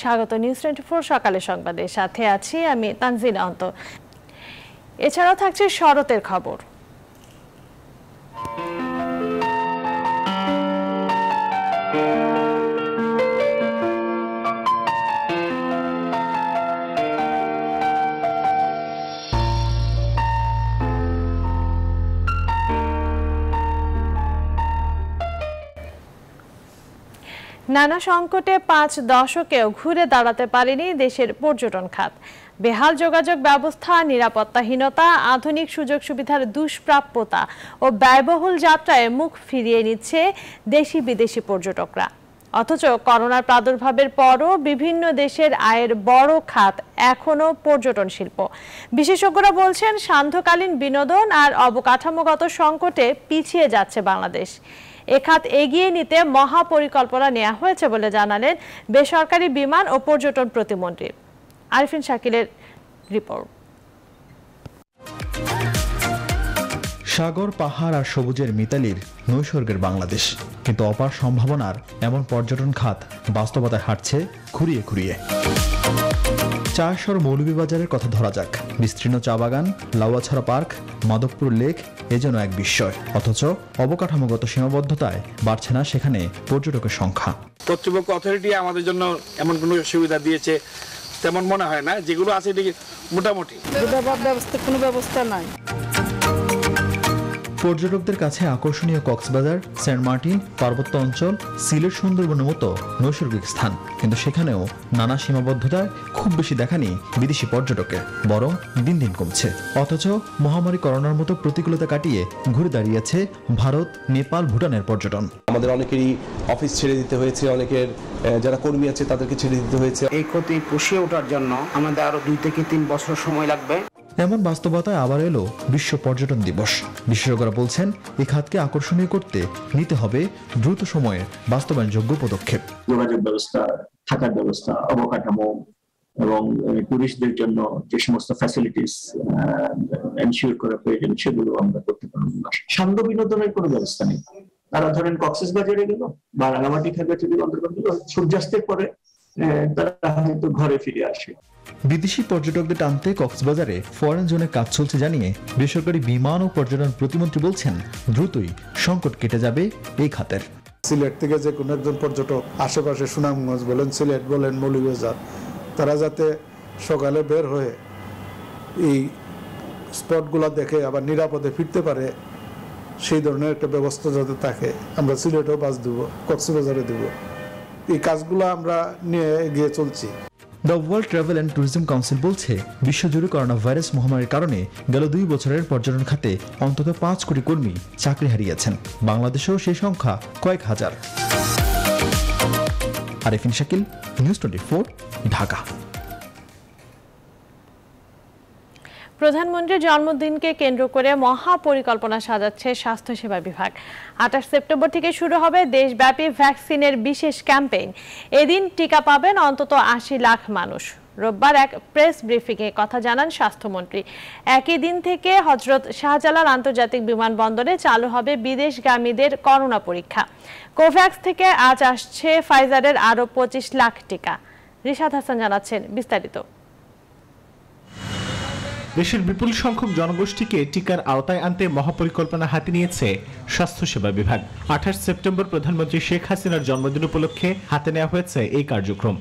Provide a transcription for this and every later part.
স্বাগত নিউজ 24 সকালের সংবাদের সাথে আছি আমি তানজিনা অন্ত। এছাড়াও থাকছে শরতের খবর। নানা সংকটে 5 দশকেও ঘুরে দাঁড়াতে পারেনি দেশের পর্যটন খাত। বেহাল যোগাযোগ ব্যবস্থা, নিরাপত্তাহীনতা, আধুনিক সুযোগ সুবিধার দুষ্প্রাপ্যতা ও ব্যয়বহুল যাত্রায় মুখ ফিরিয়ে নিচ্ছে দেশি বিদেশি পর্যটকরা। অথচ করোনার প্রাদুর্ভাবের পরও বিভিন্ন দেশের আয়ের বড় খাত এখনো পর্যটন শিল্প। বিশেষজ্ঞরা বলছেন সান্ধ্যকালীন বিনোদন আর অবকাঠামোগত সংকটে পিছিয়ে যাচ্ছে বাংলাদেশ। এ খাত এগিয়ে নিতে মহাপরিকল্পনা নেওয়া হয়েছে বলে জানালেন বেসরকারি বিমান ও পর্যটন প্রতিমন্ত্রী। আরিফিন শাকিলের রিপোর্ট। সাগর, পাহাড় আর সবুজের মিতালির নৈসর্গের বাংলাদেশ, কিন্তু অপার সম্ভাবনার এমন পর্যটন খাত বাস্তবতায় হাঁটছে খুঁড়িয়ে খুঁড়িয়ে। চাষর মৌলভীবাজারের কথা ধরা যাক। বিস্তীর্ণ চা বাগান, লাউয়াছড়া পার্ক, মাধবপুর লেক এ যেন এক বিস্ময়। অথচ অবকাঠামোগত সীমাবদ্ধতায় বাড়ছে না সেখানে পর্যটকের সংখ্যা। কর্তৃপক্ষ অথরিটি আমাদের জন্য এমন কোনো সুবিধা দিয়েছে তেমন মনে হয় না। যেগুলো আছে মোটামুটি কোনো ব্যবস্থা নাই। পর্যটকদের কাছে আকর্ষণীয় কক্সবাজার, সেন্ট মার্টিন, পার্বত্য অঞ্চল, সিলেট, সুন্দরবনের মতো নৈসর্গিক স্থান, কিন্তু সেখানেও নানা সীমাবদ্ধতায় খুব বেশি দেখানি বিদেশি পর্যটকের, বরং দিন দিন কমছে। অথচ মহামারী করোনার মতো প্রতিকূলতা কাটিয়ে ঘুরে দাঁড়িয়েছে ভারত, নেপাল, ভুটানের পর্যটন। আমাদের অনেকেরই অফিস ছেড়ে দিতে হয়েছে, অনেকের যারা কর্মী আছে তাদেরকে ছেড়ে দিতে হয়েছে। এই ক্ষতি পুষিয়ে ওঠার জন্য আমাদের আরো 2 থেকে 3 বছর সময় লাগবে। এমন বাস্তবতায় আবার এলো বিশ্ব পর্যটন দিবস। বিশেষজ্ঞরা বলছেন এই খাতকে আকর্ষণীয় করতে নিতে হবে দ্রুত সময়ে বাস্তবায়নযোগ্য পদক্ষেপ। যোগাযোগ ব্যবস্থা, থাকার ব্যবস্থা, অবকাঠামো এবং টুরিস্টদের জন্য যে সমস্ত ফ্যাসিলিটিস এনশিওর করা প্রয়োজন সেগুলো আমরা করতে পারবো না। সান্ধ্য বিনোদনের কোনো ব্যবস্থা নেই। তারা ধরেন কক্সবাজারে গেল বা রাঙামাটি খাগড়াছড়ি অন্তর্গত গেল, সূর্যাস্তের পরে তারা হয়তো ঘরে ফিরে আসে। বিদেশি পর্যটকদের টানতে কক্সবাজারে ফরেন জোনে কাজ চলছে জানিয়ে বেসরকারি বিমান ও পর্যটন প্রতিমন্ত্রী বলছেন দ্রুতই সংকট কেটে যাবে এই খাতের। সিলেট থেকে যে কোনো একজন পর্যটক আশেপাশে সুনামগঞ্জ বলেন, সিলেট বলেন, মৌলভীবাজার, তারা যাতে সকালে বের হয়ে এই স্পটগুলো দেখে আবার নিরাপদে ফিরতে পারে, সেই ধরনের একটা ব্যবস্থা যাতে থাকে। আমরা সিলেটেও বাস দেব, কক্সবাজারে দেব, এই কাজগুলো আমরা নিয়ে এগিয়ে চলছি। The world travel and tourism council বলছে বিশ্বজুড়ে করোনা ভাইরাস মহামারীর কারণে গেল 2 বছরের পর্যটন খাতে অন্তত 5 কোটি কর্মী চাকরি হারিয়েছেন। বাংলাদেশেও সেই সংখ্যা কয়েক হাজার। আরিফিন শাকিল, নিউজ 24, ঢাকা। প্রধানমন্ত্রীর জন্মদিনকে কেন্দ্র করে মহাপরিকল্পনা সাজাচ্ছে স্বাস্থ্যসেবা বিভাগ। 28 সেপ্টেম্বর থেকে শুরু হবে দেশব্যাপী ভ্যাকসিনের বিশেষ ক্যাম্পেইন। এদিন টিকা পাবেন অন্তত 80 লাখ মানুষ। রোববার এক প্রেস ব্রিফিংয়ে কথা জানান স্বাস্থ্যমন্ত্রী। একই দিন থেকে হযরত শাহজালাল আন্তর্জাতিক বিমানবন্দরে চালু হবে বিদেশগামীদের করোনা পরীক্ষা। কোভ্যাক্স থেকে আজ আসছে ফাইজারের আরও 25 লাখ টিকা। রিশাদ হাসান জানাচ্ছেন বিস্তারিত। দেশের বিপুল সংখ্যক জনগোষ্ঠীকে টিকার আওতায় আনতে মহাপরিকল্পনা হাতে নিয়েছে স্বাস্থ্যসেবা বিভাগ। 28 সেপ্টেম্বর প্রধানমন্ত্রী শেখ হাসিনার জন্মদিন উপলক্ষে হাতে নেওয়া হয়েছে এই কার্যক্রম।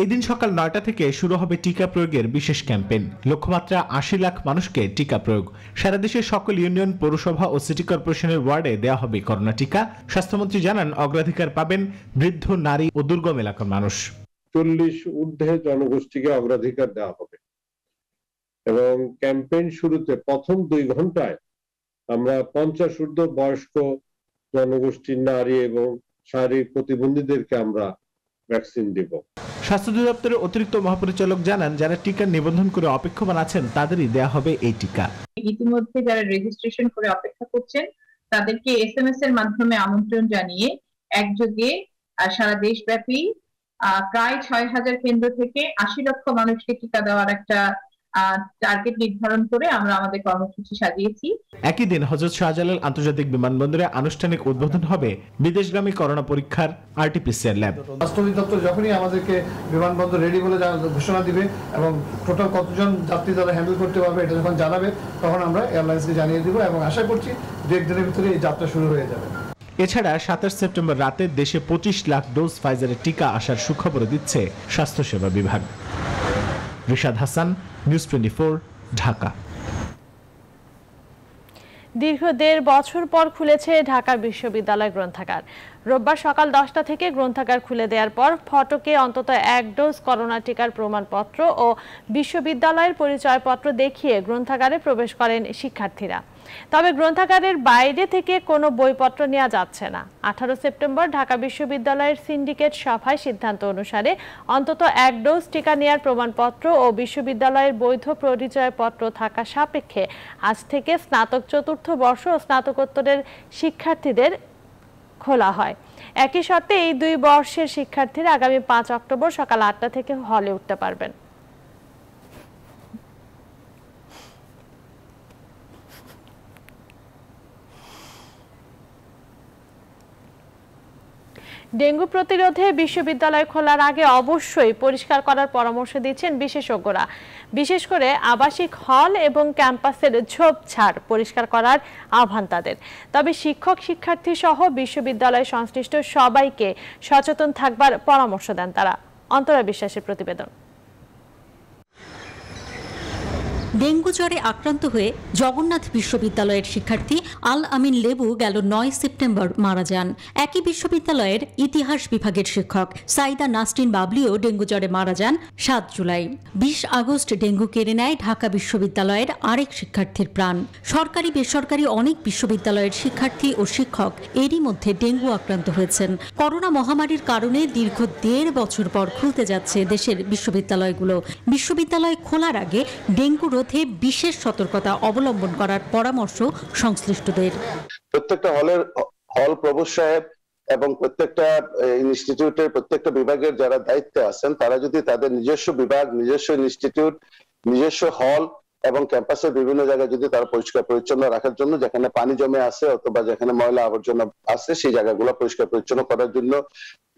এই দিন সকাল 9টা থেকে শুরু হবে টিকা প্রয়োগের বিশেষ ক্যাম্পেইন। লক্ষ্যমাত্রা 80 লাখ মানুষকে টিকা প্রয়োগ। সারা দেশের সকল ইউনিয়ন, পৌরসভা ও সিটি কর্পোরেশনের ওয়ার্ডে দেওয়া হবে করোনা টিকা। স্বাস্থ্যমন্ত্রী জানান অগ্রাধিকার পাবেন বৃদ্ধ, নারী ও দুর্গম এলাকার মানুষ। 40 ঊর্ধ্বে জনগোষ্ঠীকে অগ্রাধিকার দেওয়া হবে এবং ক্যাম্পেইন শুরুতে প্রথম 2 ঘন্টায় আমরা 50 ঊর্ধ্ব বয়স্ক জনগোষ্ঠীর নারী এবং শারীরিক প্রতিবন্ধীদেরকে আমরা ভ্যাকসিন দেব। স্বাস্থ্য অধিদপ্তরের অতিরিক্ত মহাপরিচালক জানান যারা টিকা নিবন্ধন করে অপেক্ষমান আছেন তাদেরই দেওয়া হবে এই টিকা। ইতিমধ্যে যারা রেজিস্ট্রেশন করে অপেক্ষা করছেন তাদেরকে SMS এর মাধ্যমে আমন্ত্রণ জানিয়ে একযোগে সারা দেশব্যাপী প্রায় 6000 কেন্দ্র থেকে 80 লক্ষ মানুষকে টিকা দেওয়ার একটা টার্গেট নির্ধারণ করে আমরা আমাদের কর্মসূচি সাজিয়েছি। একই দিন হযরত শাহজালাল আন্তর্জাতিক বিমানবন্দরে আনুষ্ঠানিক উদ্বোধন হবে বিদেশগামী করোনা পরীক্ষার RT-PCR ল্যাব। রাষ্ট্র অধিদপ্তর যখনই আমাদেরকে বিমানবন্দর রেডি বলে ঘোষণা দিবে এবং টোটাল কতজন যাত্রী তারা হ্যান্ডেল করতে পারবে এটা যখন জানাবে তখন আমরা এয়ারলাইন্সকে জানিয়ে দিব এবং আশা করছি 1.5 দিনের ভিতরে এই যাত্রা শুরু হয়ে যাবে। এছাড়া 27 সেপ্টেম্বর রাতে দেশে 25 লাখ ডোজ ফাইজারের টিকা আসার সুখবর দিচ্ছে স্বাস্থ্যসেবা বিভাগ। রিশাদ হাসান, নিউজ 24, ঢাকা। দীর্ঘ 1.5 বছর পর খুলেছে ঢাকা বিশ্ববিদ্যালয় গ্রন্থাগার। রোববার সকাল 10টা থেকে গ্রন্থাগার খুলে দেওয়ার পর ফটকে অন্তত 1 ডোজ করোনা টিকার প্রমাণপত্র ও বিশ্ববিদ্যালয়ের পরিচয়পত্র দেখিয়ে গ্রন্থাগারে প্রবেশ করেন শিক্ষার্থীরা। তবে গ্রন্থাগারের বাইরে থেকে কোনো বইপত্র নেওয়া যাচ্ছে না। 18 সেপ্টেম্বর ঢাকা বিশ্ববিদ্যালয়ের সিন্ডিকেট সভায় সিদ্ধান্ত অনুসারে অন্তত 1 ডোজ টিকা নেওয়ার প্রমাণপত্র ও বিশ্ববিদ্যালয়ের বৈধ পরিচয়পত্র থাকা সাপেক্ষে আজ থেকে স্নাতক 4র্থ বর্ষ ও স্নাতকোত্তরের শিক্ষার্থীদের খোলা হয়। একই শর্তে এই 2 বর্ষের শিক্ষার্থীরা আগামী 5 অক্টোবর সকাল 8টা থেকে হলে উঠতে পারবেন। ডেঙ্গু প্রতিরোধে বিশ্ববিদ্যালয় খোলার আগে অবশ্যই পরিষ্কার করার পরামর্শ দিচ্ছেন বিশেষজ্ঞরা। বিশেষ করে আবাসিক হল এবং ক্যাম্পাসের ঝোপঝাড় পরিষ্কার করার আহ্বান তাদের। তবে শিক্ষক শিক্ষার্থী সহ বিশ্ববিদ্যালয় সংশ্লিষ্ট সবাইকে সচেতন থাকবার পরামর্শ দেন তারা। অন্তরা বিশ্বাসের প্রতিবেদন। ডেঙ্গু জ্বরে আক্রান্ত হয়ে জগন্নাথ বিশ্ববিদ্যালয়ের শিক্ষার্থী আল আমিন লেবু গেল 9 সেপ্টেম্বর মারা যান। একই বিশ্ববিদ্যালয়ের ইতিহাস বিভাগের শিক্ষক সাইদা নাসরিন বাবলিও ডেঙ্গু জ্বরে মারা যান 7 জুলাই। 20 আগস্ট ডেঙ্গু কেড়ে নেয় ঢাকা বিশ্ববিদ্যালয়ের আরেক শিক্ষার্থীর প্রাণ। সরকারি বেসরকারি অনেক বিশ্ববিদ্যালয়ের শিক্ষার্থী ও শিক্ষক এরই মধ্যে ডেঙ্গু আক্রান্ত হয়েছেন। করোনা মহামারীর কারণে দীর্ঘ 1.5 বছর পর খুলতে যাচ্ছে দেশের বিশ্ববিদ্যালয়গুলো। বিশ্ববিদ্যালয় খোলার আগে ডেঙ্গু রোধে বিশেষ সতর্কতা অবলম্বন করার পরামর্শ সংশ্লিষ্টদের। প্রত্যেকটা হল প্রভু সাহেব এবং প্রত্যেকটা ইনস্টিটিউটের প্রত্যেকটা বিভাগের যারা দায়িত্বে আছেন তারা যদি তাদের নিজস্ব বিভাগ, নিজস্ব ইনস্টিটিউট, নিজস্ব হল এবং ক্যাম্পাসের বিভিন্ন জায়গায় যদি তারা পরিষ্কার পরিচ্ছন্ন রাখার জন্য যেখানে পানি জমে আছে অথবা যেখানে ময়লা আবর্জনা আছে সেই জায়গাগুলো পরিষ্কার পরিচ্ছন্ন করার জন্য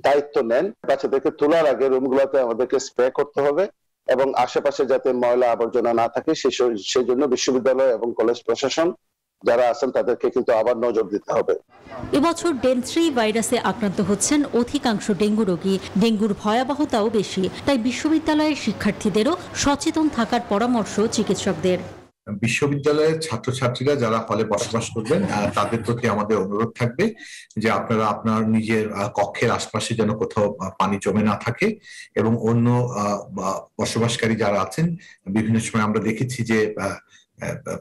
দায়িত্ব নেন। বাচ্চাদেরকে তোলার আগে রুমগুলোতে আমাদেরকে স্প্রে করতে হবে এবং আশেপাশে যাতে ময়লা আবর্জনা না থাকে সেই জন্য বিশ্ববিদ্যালয় এবং কলেজ প্রশাসন যারা আছেন তাদেরকে কিন্তু আবার নজর দিতে হবে। এবছর ডেন3 ভাইরাসে আক্রান্ত হচ্ছেন অধিকাংশ ডেঙ্গু রোগী। ডেঙ্গুর ভয়াবহতাও বেশি, তাই বিশ্ববিদ্যালয়ের শিক্ষার্থীদেরও সচেতন থাকার পরামর্শ চিকিৎসকদের। বিশ্ববিদ্যালয়ের ছাত্রছাত্রীরা যারা হলে বসবাস করবেন তাদের প্রতি আমাদের অনুরোধ থাকবে যে আপনারা আপনার নিজের কক্ষের আশপাশে যেন কোথাও পানি জমে না থাকে এবং অন্য বসবাসকারী যারা আছেন বিভিন্ন সময় আমরা দেখেছি যে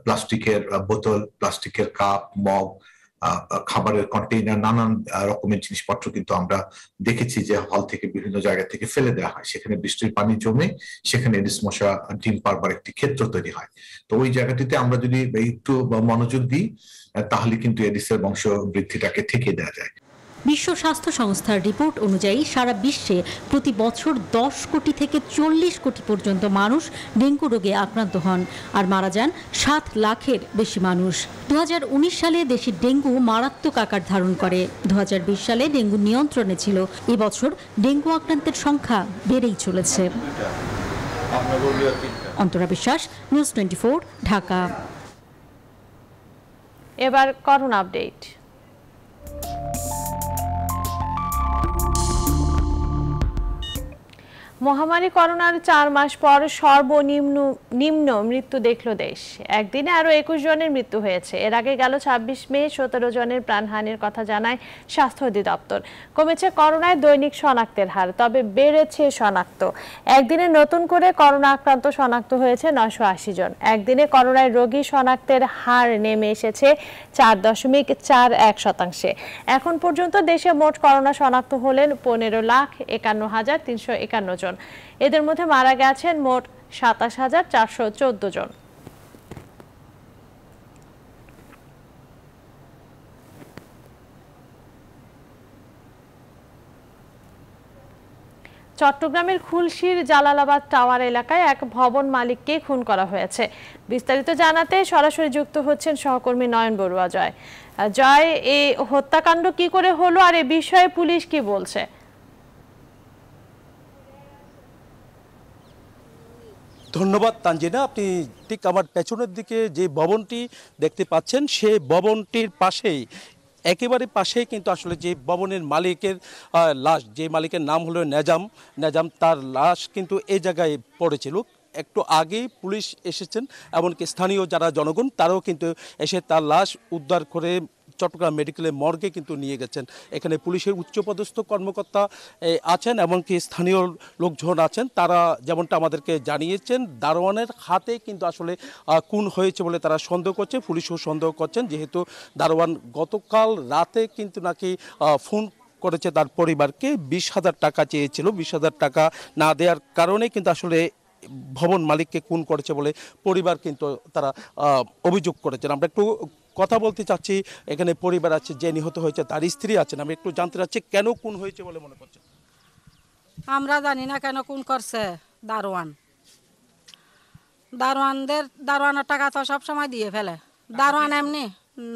প্লাস্টিকের বোতল, প্লাস্টিকের কাপ, মগ, খাবারের কন্টেইনার, নানান রকমের জিনিসপত্র কিন্তু আমরা দেখেছি যে হল থেকে বিভিন্ন জায়গা থেকে ফেলে দেওয়া হয়। সেখানে বৃষ্টির পানি জমে সেখানে এডিস মশা ডিম পারবার একটি ক্ষেত্র তৈরি হয়। তো ওই জায়গাটিতে আমরা যদি একটু মনোযোগ দিই তাহলে কিন্তু এডিসের বংশ বৃদ্ধিটাকে ঠেকিয়ে দেওয়া যায়। বিশ্ব স্বাস্থ্য সংস্থার রিপোর্ট অনুযায়ী সারা বিশ্বে প্রতি বছর 10 কোটি থেকে 40 কোটি পর্যন্ত মানুষ ডেঙ্গু রোগে আক্রান্ত হন আর মারা যান 7 লাখের বেশি মানুষ। 2019 সালে দেশে ডেঙ্গু মারাত্মক আকার ধারণ করে। 2020 সালে ডেঙ্গু নিয়ন্ত্রণে ছিল। এবছর ডেঙ্গু আক্রান্তের সংখ্যা বেড়েই চলেছে। অন্তরা বিশ্বাস, নিউজ 24, ঢাকা। এবার করোনা আপডেট। মহামারী করোনার 4 মাস পর সর্বনিম্ন মৃত্যু দেখল দেশ। একদিনে আরো 21 জনের মৃত্যু হয়েছে। এর আগে গেল 26 মে 17 জনের প্রাণহানির কথা জানায় স্বাস্থ্য অধিদপ্তর। কমেছে করোনায় দৈনিক শনাক্তের হার, তবে বেড়েছে শনাক্ত। একদিনে নতুন করে করোনা আক্রান্ত শনাক্ত হয়েছে 980 জন। একদিনে করোনায় রোগী শনাক্তের হার নেমে এসেছে 4.41%। এখন পর্যন্ত দেশে মোট করোনা শনাক্ত হলেন 15,51,351 জন। এদের মধ্যে মারা গেছেন মোট 27,414 জন। চট্টগ্রামের খুলশীর জালালাবাদ টাওয়ার এলাকায় এক ভবন মালিককে খুন করা হয়েছে। বিস্তারিত জানাতে সরাসরি যুক্ত হচ্ছেন সহকর্মী নয়ন বড়ুয়া। জয়, এই হত্যাকাণ্ড কি করে হলো আর এ বিষয়ে পুলিশ কি বলছে? ধন্যবাদ তানজিনা। আপনি ঠিক আমার পেছনের দিকে যে ভবনটি দেখতে পাচ্ছেন সেই ভবনটির পাশেই একেবারে পাশেই কিন্তু আসলে যে ভবনের মালিকের লাশ, যে মালিকের নাম হলো নেজাম, তার লাশ কিন্তু এই জায়গায় পড়েছিল। একটু আগেই পুলিশ এসেছেন, এমনকি স্থানীয় যারা জনগণ তারাও কিন্তু এসে তার লাশ উদ্ধার করে চট্টগ্রাম মেডিকেলের মর্গে কিন্তু নিয়ে গেছেন। এখানে পুলিশের উচ্চপদস্থ কর্মকর্তা আছেন, এমনকি স্থানীয় লোকজন আছেন। তারা যেমনটা আমাদেরকে জানিয়েছেন, দারোয়ানের হাতে কিন্তু আসলে খুন হয়েছে বলে তারা সন্দেহ করছে, পুলিশও সন্দেহ করছেন, যেহেতু দারোয়ান গতকাল রাতে কিন্তু নাকি ফোন করেছে তার পরিবারকে, 20,000 টাকা চেয়েছিল। 20,000 টাকা না দেওয়ার কারণে কিন্তু আসলে ভবন মালিককে খুন করেছে বলে পরিবার কিন্তু তারা অভিযোগ করেছেন। আমরা একটু কথা বলতে চাচ্ছি, এখানে পরিবার আছে, যে নিহত হয়েছে তার স্ত্রী আছেন। আমি একটু জানতে চাচ্ছি কেন খুন হয়েছে বলে মনে করছেন? আমরা জানি না কেন খুন করছে। দারোয়ানের টাকা তো সবসময় দিয়ে ফেলে। দারোয়ান এমনি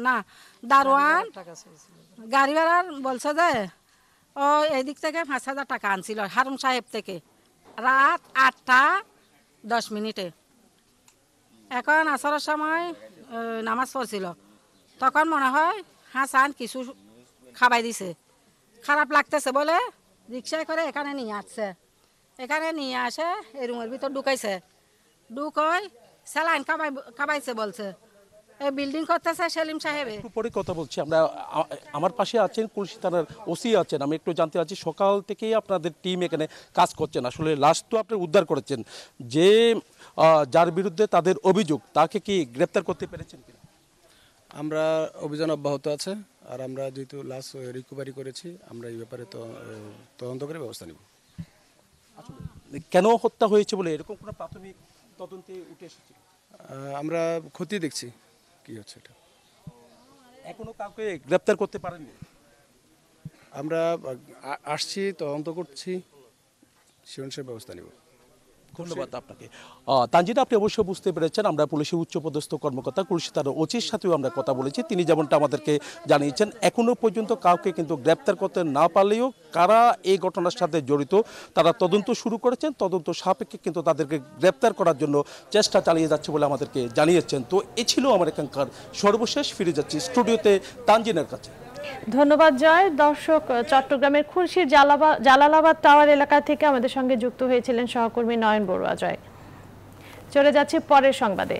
না, দারোয়ান গাড়ি ভাড়ার বলছে যে ও এদিক থেকে 5,000 টাকা আনছিল হারুন সাহেব থেকে রাত 8:10। এখন আসরের সময় নামাজ পড়ছিল, তখন মনে হয় হাসান কিছু খাবাই দিছে, খারাপ লাগতেছে বলে রিক্সায় করে এখানে নিয়ে আসছে। এখানে নিয়ে আসে এই রুমের ভিতর ঢুকাইছে, ঢুকাই স্যালাইন খাবাইছে বলছে। এই বিল্ডিং করতেছে সেলিম সাহেব। একটু পরে কথা বলছি আমরা। আমার পাশে আছেন খুলশী থানার ওসি আছেন। আমি একটু জানতে চাচ্ছি, সকাল থেকেই আপনাদের টিম এখানে কাজ করছেন, আসলে লাশ তো আপনি উদ্ধার করেছেন, যে যার বিরুদ্ধে তাদের অভিযোগ তাকে কি গ্রেপ্তার করতে পেরেছেন কিনা? আমরা অভিযান অব্যাহত আছে, আর আমরা যেহেতু লাশ রিকভারি করেছি, আমরা এই ব্যাপারে তো তদন্ত করে ব্যবস্থা নেব। কেন হত্যা হয়েছে বলে এরকম কোনো প্রাথমিক তদন্তে উঠে এসেছে? আমরা খতিয়ে দেখছি কি হচ্ছে এটা। এখনো কাউকে গ্রেপ্তার করতে পারেননি? আমরা আসছি, তদন্ত করছি, সে অনুসারে ব্যবস্থা নেব। ধন্যবাদ আপনাকে। তানজিনা, আপনি অবশ্যই বুঝতে পেরেছেন, আমরা পুলিশের উচ্চপদস্থ কর্মকর্তা খুলশী থানার ওসির সাথেও আমরা কথা বলেছি। তিনি যেমনটা আমাদেরকে জানিয়েছেন, এখনো পর্যন্ত কাউকে কিন্তু গ্রেপ্তার করতে না পারলেও কারা এই ঘটনার সাথে জড়িত তারা তদন্ত শুরু করেছেন। তদন্ত সাপেক্ষে কিন্তু তাদেরকে গ্রেপ্তার করার জন্য চেষ্টা চালিয়ে যাচ্ছে বলে আমাদেরকে জানিয়েছেন। তো এ ছিল আমার এখানকার সর্বশেষ। ফিরে যাচ্ছি স্টুডিওতে তানজিনের কাছে। ধন্যবাদ জয়। দর্শক, চট্টগ্রামের খুলশীর জালালাবাদ টাওয়ার এলাকা থেকে আমাদের সঙ্গে যুক্ত হয়েছিলেন সহকর্মী নয়ন বড়ুয়া। জয়। চলে যাচ্ছি পরের সংবাদে।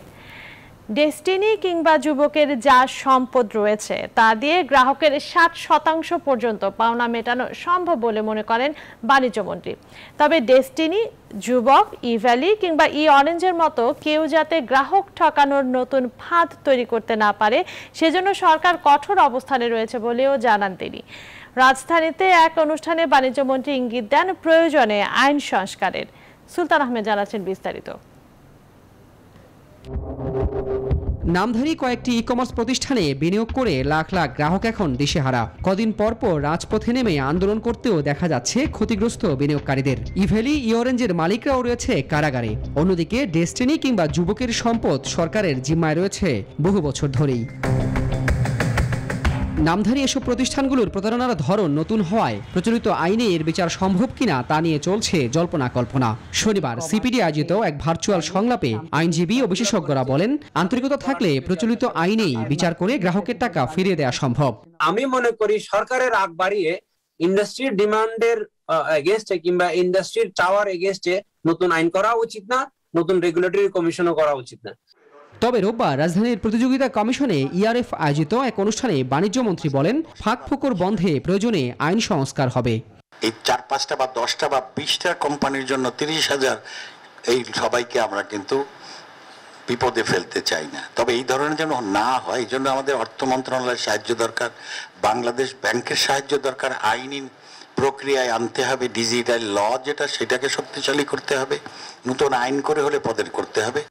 ডেস্টিনি কিংবা যুবকের যা সম্পদ রয়েছে তা দিয়ে গ্রাহকের 60% পর্যন্ত পাওনা মেটানো সম্ভব বলে মনে করেন বাণিজ্যমন্ত্রী। তবে ডেস্টিনি, যুবক, ই-ভ্যালি কিংবা ই-অরেঞ্জের মতো কেউ যাতে গ্রাহক ঠকানোর নতুন ফাঁদ তৈরি করতে না পারে সেজন্য সরকার কঠোর অবস্থানে রয়েছে বলেও জানান তিনি। রাজধানীতে এক অনুষ্ঠানে বাণিজ্যমন্ত্রী ইঙ্গিত দেন প্রয়োজনে আইন সংস্কারের। সুলতান আহমেদ জানাচ্ছেন বিস্তারিত। নামধারী কয়েকটি ই-কমার্স প্রতিষ্ঠানে বিনিয়োগ করে লাখ লাখ গ্রাহক এখন দিশেহারা। কদিন পর রাজপথে নেমে আন্দোলন করতেও দেখা যাচ্ছে ক্ষতিগ্রস্ত বিনিয়োগকারীদের। ই-ভ্যালি, ই-অরেঞ্জের মালিকরাও রয়েছে কারাগারে। অন্যদিকে ডেস্টিনি কিংবা যুবকের সম্পদ সরকারের জিম্মায় রয়েছে বহু বছর ধরেই। নামধারী এসব প্রতিষ্ঠানগুলোর প্রতারণার ধরন নতুন হওয়ায় প্রচলিত আইনে এর বিচার সম্ভব কিনা তা নিয়ে চলছে জল্পনা কল্পনা। শনিবার সিপিডি আয়োজিত এক ভার্চুয়াল সংলাপে আইনজীবী ও বিশেষজ্ঞরা বলেন, আন্তরিকতা থাকলে প্রচলিত আইনেই বিচার করে গ্রাহকের টাকা ফিরিয়ে দেওয়া সম্ভব। আমি মনে করি সরকারের আগ বাড়িয়ে ইন্ডাস্ট্রির ডিমান্ডের এগেইনস্টে কিংবা ইন্ডাস্ট্রির চাওয়ার এগেইনস্টে নতুন আইন করা উচিত না, নতুন রেগুলেটরি কমিশনও করা উচিত না। তবে রোববার রাজধানীর প্রতিযোগিতা কমিশনে ইআরএফ আয়োজিত এক অনুষ্ঠানে বাণিজ্যমন্ত্রী বলেন, ফাঁকফোকর বন্ধে প্রয়োজনে আইন সংস্কার হবে। এই 4-5টা বা 10টা বা 20টা কোম্পানির জন্য 30,000 এই সবাইকে আমরা কিন্তু বিপদে ফেলতে চাই না। তবে এই ধরনের যেন না হয়, এই জন্য আমাদের অর্থ মন্ত্রণালয়ের সাহায্য দরকার, বাংলাদেশ ব্যাংকের সাহায্য দরকার, আইনি প্রক্রিয়ায় আনতে হবে, ডিজিটাল ল যেটা সেটাকে শক্তিশালী করতে হবে, নতুন আইন করে হলে পদের করতে হবে।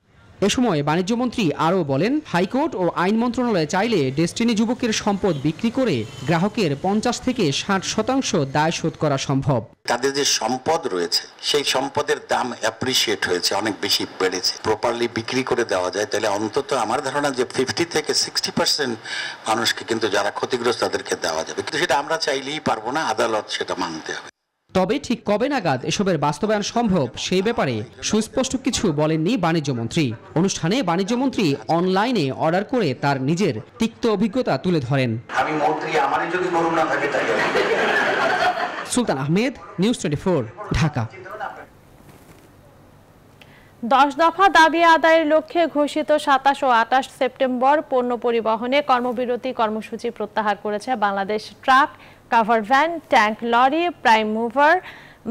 এ সময় বাণিজ্যমন্ত্রী আরও বলেন, হাইকোর্ট ও আইন মন্ত্রণালয় চাইলে ডেস্টিনি যুবকের সম্পদ বিক্রি করে গ্রাহকের 50 থেকে 60% দায় শোধ করা সম্ভব। তাদের যে সম্পদ রয়েছে সেই সম্পদের দাম অ্যাপ্রিসিয়েট হয়েছে, অনেক বেশি বেড়েছে। প্রপারলি বিক্রি করে দেওয়া যায় তাহলে অন্তত আমার ধারণা যে 50 থেকে 60% মানুষকে কিন্তু যারা ক্ষতিগ্রস্ত তাদেরকে দেওয়া যাবে, কিন্তু সেটা আমরা চাইলেই পারবো না, আদালত সেটা মানতে হবে। তবে ঠিক কবে নাগাদ এসবের বাস্তবায়ন সম্ভব সেই ব্যাপারে সুস্পষ্ট কিছু বলেননি বাণিজ্যমন্ত্রী। অনুষ্ঠানে বাণিজ্যমন্ত্রী অনলাইনে অর্ডার করে তার নিজের তিক্ত অভিজ্ঞতা তুলে ধরেন। আমি মন্ত্রী, আমারই যদি গরু না থাকে তাই। সুলতান আহমেদ, নিউজ 24, ঢাকা। 10 দফা দাবি আদায়ের লক্ষ্যে ঘোষিত 27 ও 28 সেপ্টেম্বর পণ্য পরিবহনে কর্মবিরতি কর্মসূচি প্রত্যাহার করেছে Bangladesh truck, cover van, tank lorry, prime mover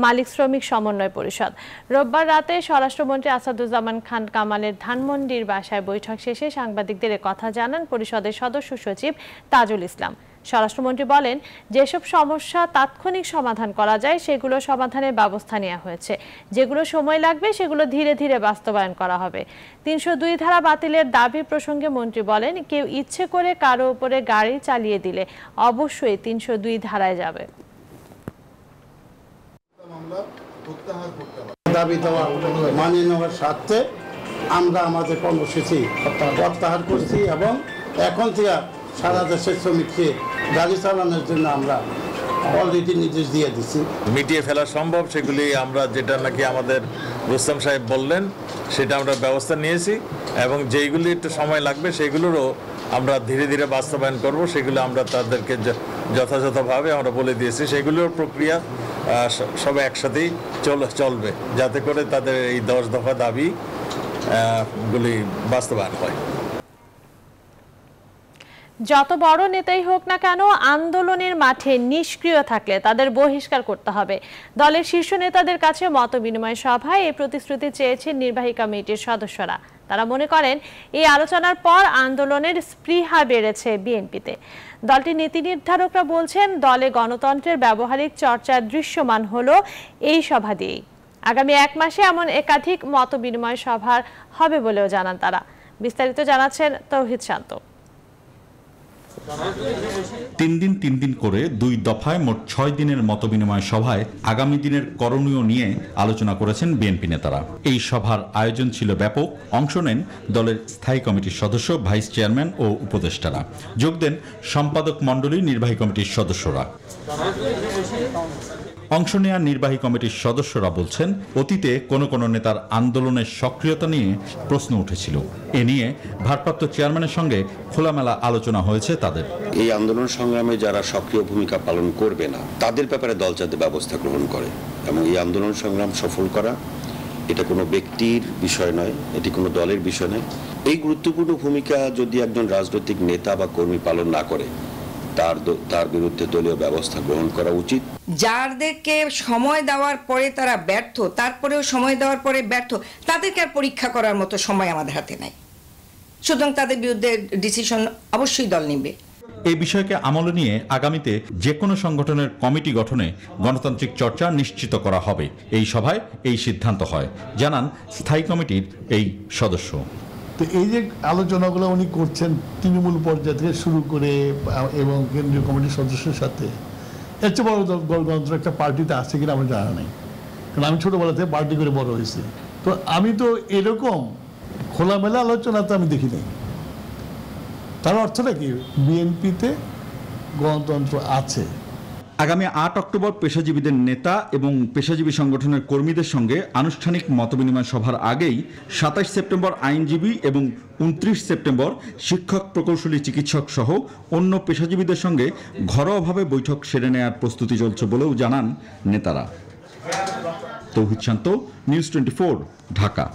মালিক শ্রমিক সমন্বয় পরিষদ। রোববার রাতে স্বরাষ্ট্রমন্ত্রী আসাদুজ্জামান খান কামালের ধানমন্ডির বাসায় বৈঠক শেষে সাংবাদিকদের কথা জানান পরিষদের সদস্য সচিব তাজুল ইসলাম। স্বরাষ্ট্রমন্ত্রী বলেন, যেসব সমস্যা তাৎক্ষণিক সমাধান করা যায় সেগুলো সমাধানের ব্যবস্থা নেওয়া হয়েছে, যেগুলো সময় লাগবে সেগুলো ধীরে ধীরে বাস্তবায়ন করা হবে। 302 ধারা বাতিলের দাবি প্রসঙ্গে মন্ত্রী বলেন, কেউ ইচ্ছে করে কারো উপরে গাড়ি চালিয়ে দিলে অবশ্যই 302 ধারায় যাবে। দাবি দেওয়া মানিয়ে নেওয়ার স্বার্থে আমরা আমাদের কর্মসূচি প্রত্যাহার করছি এবং এখন থেকে সারা দেশের শ্রমিককে গাড়ি চালানোর জন্য আমরা অলরেডি নির্দেশ দিয়ে দিচ্ছি। মিটিয়ে ফেলা সম্ভব সেগুলি আমরা, যেটা নাকি আমাদের রুস্তম সাহেব বললেন, সেটা আমরা ব্যবস্থা নিয়েছি এবং যেইগুলি একটু সময় লাগবে সেগুলোরও আমরা ধীরে ধীরে বাস্তবায়ন করব। সেগুলো আমরা তাদেরকে যথাযথভাবে আমরা বলে দিয়েছি। সেগুলোর প্রক্রিয়া সব একসাথেই চলবে, যাতে করে তাদের এই 10 দফা দাবি গুলি বাস্তবায়ন হয়। যত বড় নেতাই হোক না কেন, আন্দোলনের মাঠে নিষ্ক্রিয় থাকলে তাদের বহিষ্কার করতে হবে। দলের শীর্ষ নেতাদের কাছে মত বিনিময় সভায় এই প্রতিশ্রুতি চেয়েছেন নির্বাহী কমিটির সদস্যরা। তারা মনে করেন, এই আলোচনার পর আন্দোলনের স্পৃহা বেড়েছে বিএনপিতে। দলটির নীতি নির্ধারকরা বলছেন, দলে গণতন্ত্রের ব্যবহারিক চর্চা দৃশ্যমান হলো এই সভা দিয়েই। আগামী 1 মাসে এমন একাধিক মত বিনিময় সভা হবে বলেও জানান তারা। বিস্তারিত জানাচ্ছেন তৌহিদ শান্ত। 3 দিন করে 2 দফায় মোট 6 দিনের মতবিনিময় সভায় আগামী দিনের করণীয় নিয়ে আলোচনা করেছেন বিএনপি নেতারা। এই সভার আয়োজন ছিল ব্যাপক। অংশ নেন দলের স্থায়ী কমিটির সদস্য, ভাইস চেয়ারম্যান ও উপদেষ্টারা। যোগ দেন সম্পাদক মণ্ডলী, নির্বাহী কমিটির সদস্যরা। অংশ নেওয়া নির্বাহী কমিটির সদস্যরা বলছেন, অতীতে কোনো নেতার আন্দোলনের সক্রিয়তা নিয়ে প্রশ্ন উঠেছিল। এ নিয়ে ভারপ্রাপ্ত চেয়ারম্যানের সঙ্গে খোলামেলা আলোচনা হয়েছে তাদের। এই আন্দোলন সংগ্রামে যারা সক্রিয় ভূমিকা পালন করবে না তাদের ব্যাপারে দল যাতে ব্যবস্থা গ্রহণ করে এবং এই আন্দোলন সংগ্রাম সফল করা এটা কোনো ব্যক্তির বিষয় নয়, এটি কোনো দলের বিষয় নয়। এই গুরুত্বপূর্ণ ভূমিকা যদি একজন রাজনৈতিক নেতা বা কর্মী পালন না করে তার বিরুদ্ধে দলীয় ব্যবস্থা গ্রহণ করা উচিত। যাদেরকে সময় দেওয়ার পরে তারা ব্যর্থ, তারপরেও সময় দেওয়ার পরে ব্যর্থ, তাদেরকে আর পরীক্ষা করার মতো সময় আমাদের হাতে নাই। সুতরাং তাদের বিরুদ্ধে ডিসিশন অবশ্যই দল নেবে। এই বিষয়কে আমলে নিয়ে আগামীতে যে কোনো সংগঠনের কমিটি গঠনে গণতান্ত্রিক চর্চা নিশ্চিত করা হবে। এই সভায় এই সিদ্ধান্ত হয়, জানান স্থায়ী কমিটির এই সদস্য। তো এই যে আলোচনাগুলো উনি করছেন তৃণমূল পর্যায় থেকে শুরু করে এবং কেন্দ্রীয় কমিটির সদস্যের সাথে, এর চেয়ে বড় গণতন্ত্র একটা পার্টিতে আছে কিনা আমার জানা নেই, কারণ আমি ছোটবেলা থেকে পার্টি করে বড় হয়েছি। তো আমি তো এরকম খোলামেলা আলোচনা তো আমি দেখি নাই। তার অর্থটা কি, বিএনপিতে গণতন্ত্র আছে। আগামী 8 অক্টোবর পেশাজীবীদের নেতা এবং পেশাজীবী সংগঠনের কর্মীদের সঙ্গে আনুষ্ঠানিক মতবিনিময় সভার আগেই 27 সেপ্টেম্বর আইনজীবী এবং 29 সেপ্টেম্বর শিক্ষক, প্রকৌশলী, চিকিৎসক সহ অন্য পেশাজীবীদের সঙ্গে ঘরোয়াভাবে বৈঠক সেরে নেওয়ার প্রস্তুতি চলছে বলেও জানান নেতারা। তৌহিদ শান্ত, নিউজ 24, ঢাকা।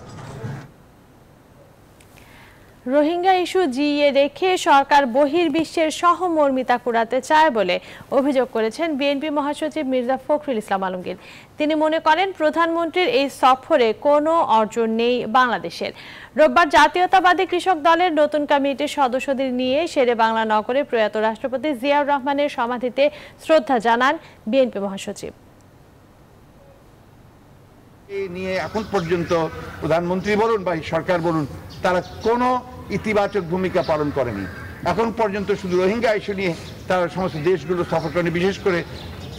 রোহিঙ্গা ইস্যু জিইয়ে রেখে সরকার বহির্বিশ্বের সহমর্মিতা কুড়াতে চায় বলে অভিযোগ করেছেন বিএনপি মহাসচিব মির্জা ফখরুল ইসলাম আলমগীর। তিনি মনে করেন, প্রধানমন্ত্রীর এই সফরে কোনো অর্জন নেই বাংলাদেশের। রোববার জাতীয়তাবাদী কৃষক দলের নতুন কমিটির সদস্যদের নিয়ে শেরে বাংলা নগরে প্রয়াত রাষ্ট্রপতি জিয়াউর রহমানের সমাধিতে শ্রদ্ধা জানান বিএনপি মহাসচিব। এই নিয়ে এখন পর্যন্ত প্রধানমন্ত্রী বলুন বা সরকার বলুন, তারা কোনো ইতিবাচক ভূমিকা পালন করেনি। এখন পর্যন্ত শুধু রোহিঙ্গা ইস্যু নিয়ে তারা সমস্ত দেশগুলো সফর করেনি, বিশেষ করে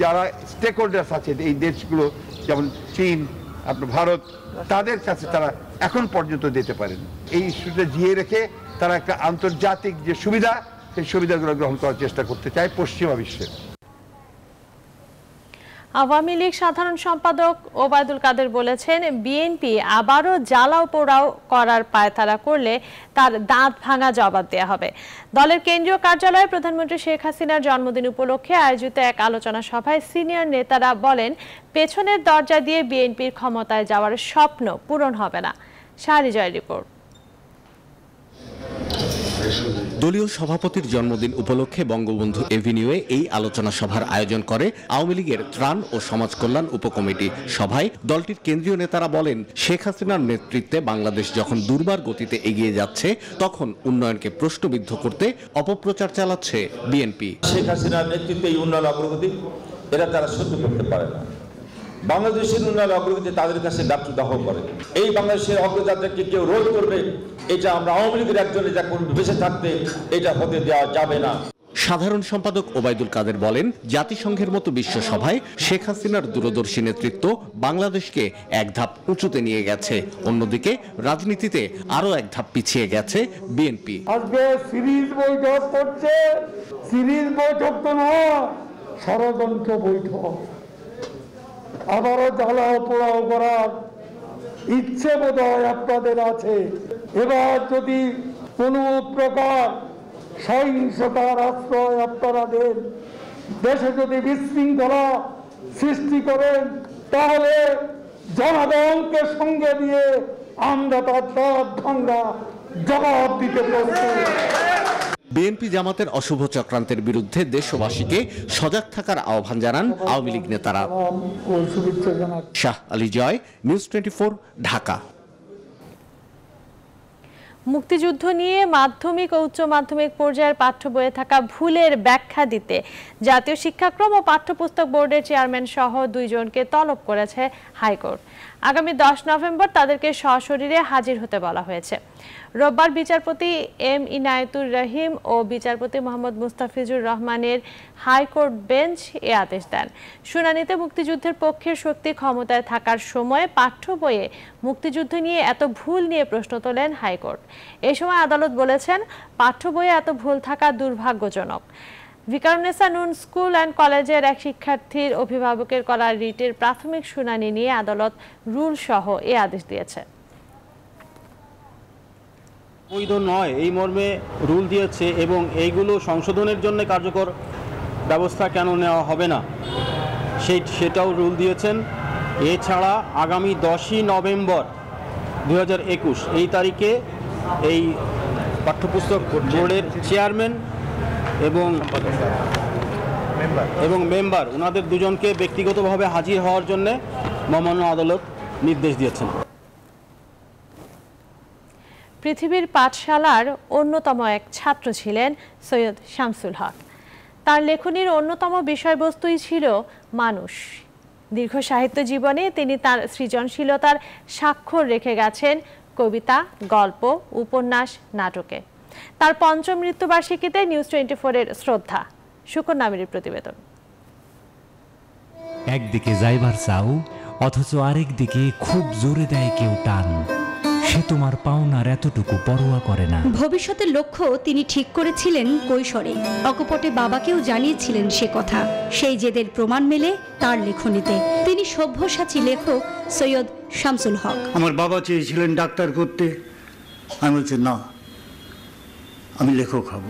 যারা স্টেক হোল্ডার্স আছে এই দেশগুলো, যেমন চীন, আপনার ভারত, তাদের কাছে তারা এখন পর্যন্ত দিতে পারেন। এই ইস্যুটা জিয়ে রেখে তারা একটা আন্তর্জাতিক যে সুবিধা, সেই সুবিধাগুলো গ্রহণ করার চেষ্টা করতে চায় পশ্চিমা বিশ্বে। আওয়ামী লীগ সাধারণ সম্পাদক ওবায়দুল কাদের বলেছেন, বিএনপি আবারও জ্বালাও পোড়াও করার পায়তারা করলে তার দাঁত ভাঙা জবাব দেয়া হবে। দলের কেন্দ্রীয় কার্যালয়ে প্রধানমন্ত্রী শেখ হাসিনার জন্মদিন উপলক্ষে আয়োজিত এক আলোচনা সভায় সিনিয়র নেতারা বলেন, পেছনের দরজা দিয়ে বিএনপির ক্ষমতায় যাওয়ার স্বপ্ন পূরণ হবে না। শাহরিজয়ের রিপোর্ট। দলীয় সভাপতির জন্মদিন উপলক্ষে বঙ্গবন্ধু এভিনিউয়ে এই আলোচনা সভার আয়োজন করে আওয়ামী লীগের ত্রাণ ও সমাজ কল্যাণ উপকমিটি। সভায় দলটির কেন্দ্রীয় নেতারা বলেন, শেখ হাসিনার নেতৃত্বে বাংলাদেশ যখন দুর্বার গতিতে এগিয়ে যাচ্ছে, তখন উন্নয়নকে প্রশ্নবিদ্ধ করতে অপপ্রচার চালাচ্ছে বিএনপি। শেখ হাসিনার নেতৃত্বে এই উন্নয়ন অগ্রগতি এরা তারা সহ্য করতে পারে না। বাংলাদেশের উন্নয়ন অগ্রগতি তাদের কাছে দাহ করে। এই বাংলাদেশের অগ্রযাত্রাকে কেউ রোধ করবে, এটা আমরা আওয়ামী লীগের একজনে যা করবে, বেঁচে থাকতে এটা হতে দেওয়া যাবে না। সাধারণ সম্পাদক ওবায়দুল কাদের বলেন, জাতিসংঘের মতো বিশ্ব সভায় শেখ হাসিনার দূরদর্শী নেতৃত্ব বাংলাদেশকে এক ধাপ উঁচুতে নিয়ে গেছে, অন্যদিকে রাজনীতিতে আরো এক ধাপ পিছিয়ে গেছে বিএনপি। আজকে সিরিজ বৈঠক করছে, সিরিজ বৈঠক তো না, ষড়যন্ত্র বৈঠক। আবারও জ্বালাও পোড়াও করার ইচ্ছে বোধহয় আপনাদের আছে। এবার যদি কোনো প্রকার সহিংসতার আশ্রয় আপনারা দেন, দেশে যদি বিশৃঙ্খলা সৃষ্টি করেন, তাহলে জনগণকে সঙ্গে দিয়ে আমরা তার দাঁত ভাঙা জবাব দিতে প্রস্তুত। বিএনপি জামাতের অশুভ চক্রান্তের বিরুদ্ধে দেশবাসীকে সজাগ থাকার আহ্বান জানান আওয়ামী লীগ নেতারা। শাহ আলী জয়, নিউজ 24, ঢাকা। মুক্তিযুদ্ধ নিয়ে মাধ্যমিক ও উচ্চ মাধ্যমিক পর্যায়ের পাঠ্য বইয়ে থাকা ভুলের ব্যাখ্যা দিতে জাতীয় শিক্ষাক্রম ও পাঠ্যপুস্তক বোর্ডের চেয়ারম্যান সহ 2 জনকে তলব করেছে হাইকোর্ট। আগামী 10 নভেম্বর তাদেরকে সশরীরে হাজির হতে বলা হয়েছে। রোববার বিচারপতি এম ইনায়েতুর রহিম ও বিচারপতি মোহাম্মদ মুস্তাফিজুর রহমানের হাইকোর্ট বেঞ্চ এ আদেশ দেন। শুনানিতে মুক্তিযুদ্ধের পক্ষের শক্তি ক্ষমতায় থাকার সময় পাঠ্য বইয়ে মুক্তিযুদ্ধ নিয়ে এত ভুল নিয়ে প্রশ্ন তোলেন হাইকোর্ট। এই সময় আদালত বলেছেন, পাঠ্য বইয়ে এত ভুল থাকা দুর্ভাগ্যজনক। ভিকারুন্নেসা নুন স্কুল অ্যান্ড কলেজের এক শিক্ষার্থীর অভিভাবকের করা রিটের প্রাথমিক শুনানি নিয়ে আদালত রুল সহ এ আদেশ দিয়েছে। বৈধ নয় এই মর্মে রুল দিয়েছে এবং এইগুলো সংশোধনের জন্য কার্যকর ব্যবস্থা কেন নেওয়া হবে না সেটাও রুল দিয়েছেন। এছাড়া আগামী 10 নভেম্বর 2021 এই তারিখে এই পাঠ্যপুস্তক বোর্ডের চেয়ারম্যান এবং মেম্বার ওনাদের 2 জনকে ব্যক্তিগতভাবে হাজির হওয়ার জন্য মহামান্য আদালত নির্দেশ দিয়েছেন। পৃথিবীর পাঠশালার অন্যতম এক ছাত্র ছিলেন সৈয়দ শামসুল হক। তার লেখনীর অন্যতম বিষয়বস্তুই ছিল মানুষ। দীর্ঘ সাহিত্য জীবনে তিনি তার সৃজনশীলতার স্বাক্ষর রেখে গেছেন কবিতা, গল্প, উপন্যাস, নাটকে। তার 5ম মৃত্যুবার্ষিকীতে নিউজ 24-এর শ্রদ্ধা। শুকর নামের প্রতিবেদন। একদিকে যাইবার চাও, অথচ আরেক দিকে খুব জোরে দেয় কেউ টান। সে তোমার পাওনার এতটুকু পরোয়া করে না। ভবিষ্যতের লক্ষ্য তিনি ঠিক করেছিলেন কৈশোরে। অকপটে বাবাকেও জানিয়েছিলেন সে কথা। সেই জেদের প্রমাণ মেলে তার লেখনীতে। তিনি সভ্যসাচী লেখক সৈয়দ শামসুল হক। আমার বাবা চেয়েছিলেন ডাক্তার করতে, আমি বলছি না, আমি লেখক হব।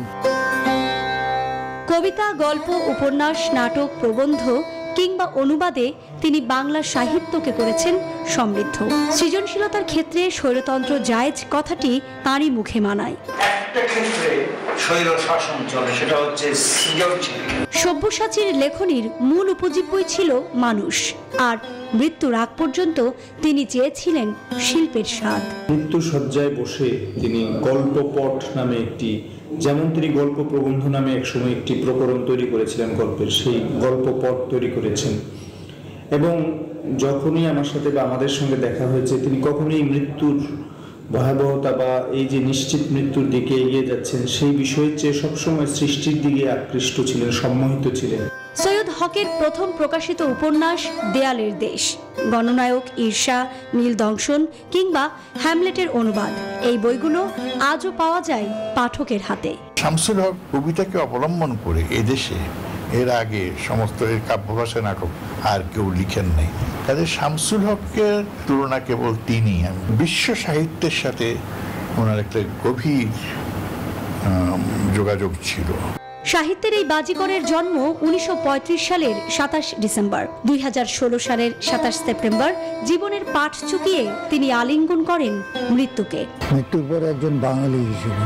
কবিতা, গল্প, উপন্যাস, নাটক, প্রবন্ধ কিংবা অনুবাদে তিনি বাংলা সাহিত্যকে করেছেন সমৃদ্ধ। সৃজনশীলতার ক্ষেত্রে স্বৈরতন্ত্র জায়েজ কথাটি তাঁরই মুখে মানায়। একটা ক্ষেত্রে স্বৈর শাসন চলে, সেটা হচ্ছে সৃজনশীল। সব্যসাচীর লেখনীর মূল উপজীব্যই ছিল মানুষ, আর মৃত্যুর আগ পর্যন্ত তিনি চেয়েছিলেন শিল্পের স্বাদ। মৃত্যুসজ্জায় বসে তিনি গল্পপট নামে একটি, যেমন তিনি গল্প প্রবন্ধ নামে একসময় একটি প্রকরণ তৈরি করেছিলেন গল্পের, সেই গল্পপট তৈরি করেছেন এবং যখনই আমার সাথে বা আমাদের সঙ্গে দেখা হয়েছে তিনি কখনোই মৃত্যুর ভয়াবহতা বা এই যে নিশ্চিত মৃত্যুর দিকে এগিয়ে যাচ্ছেন সেই বিষয়ের চেয়ে সবসময় সৃষ্টির দিকে আকৃষ্ট ছিলেন, সম্মোহিত ছিলেন। সৈয়দ হকের প্রথম প্রকাশিত উপন্যাস দেয়ালের দেশ, গণনায়ক ঈর্ষা, নীল দংশন কিংবা হ্যামলেটের অনুবাদ, এই বইগুলো আজও পাওয়া যায় পাঠকের হাতে। শামসুল হক কবিতাকে অবলম্বন করে এদেশে এর আগে সমস্ত এর কাব্যভাষা নাটক আর কেউ লিখেন নাই। কাজে শামসুল হকের তুলনা কেবল তিনি। বিশ্ব সাহিত্যের সাথে ওনার একটা গভীর যোগাযোগ ছিল। সাহিত্যের এই বাজিকরের জন্ম 1935 সালের 27 ডিসেম্বর। 2016 সালের 27 সেপ্টেম্বর জীবনের পাঠ চুকিয়ে তিনি আলিঙ্গন করেন মৃত্যুকে। মৃত্যুর পর একজন বাঙালি হিসেবে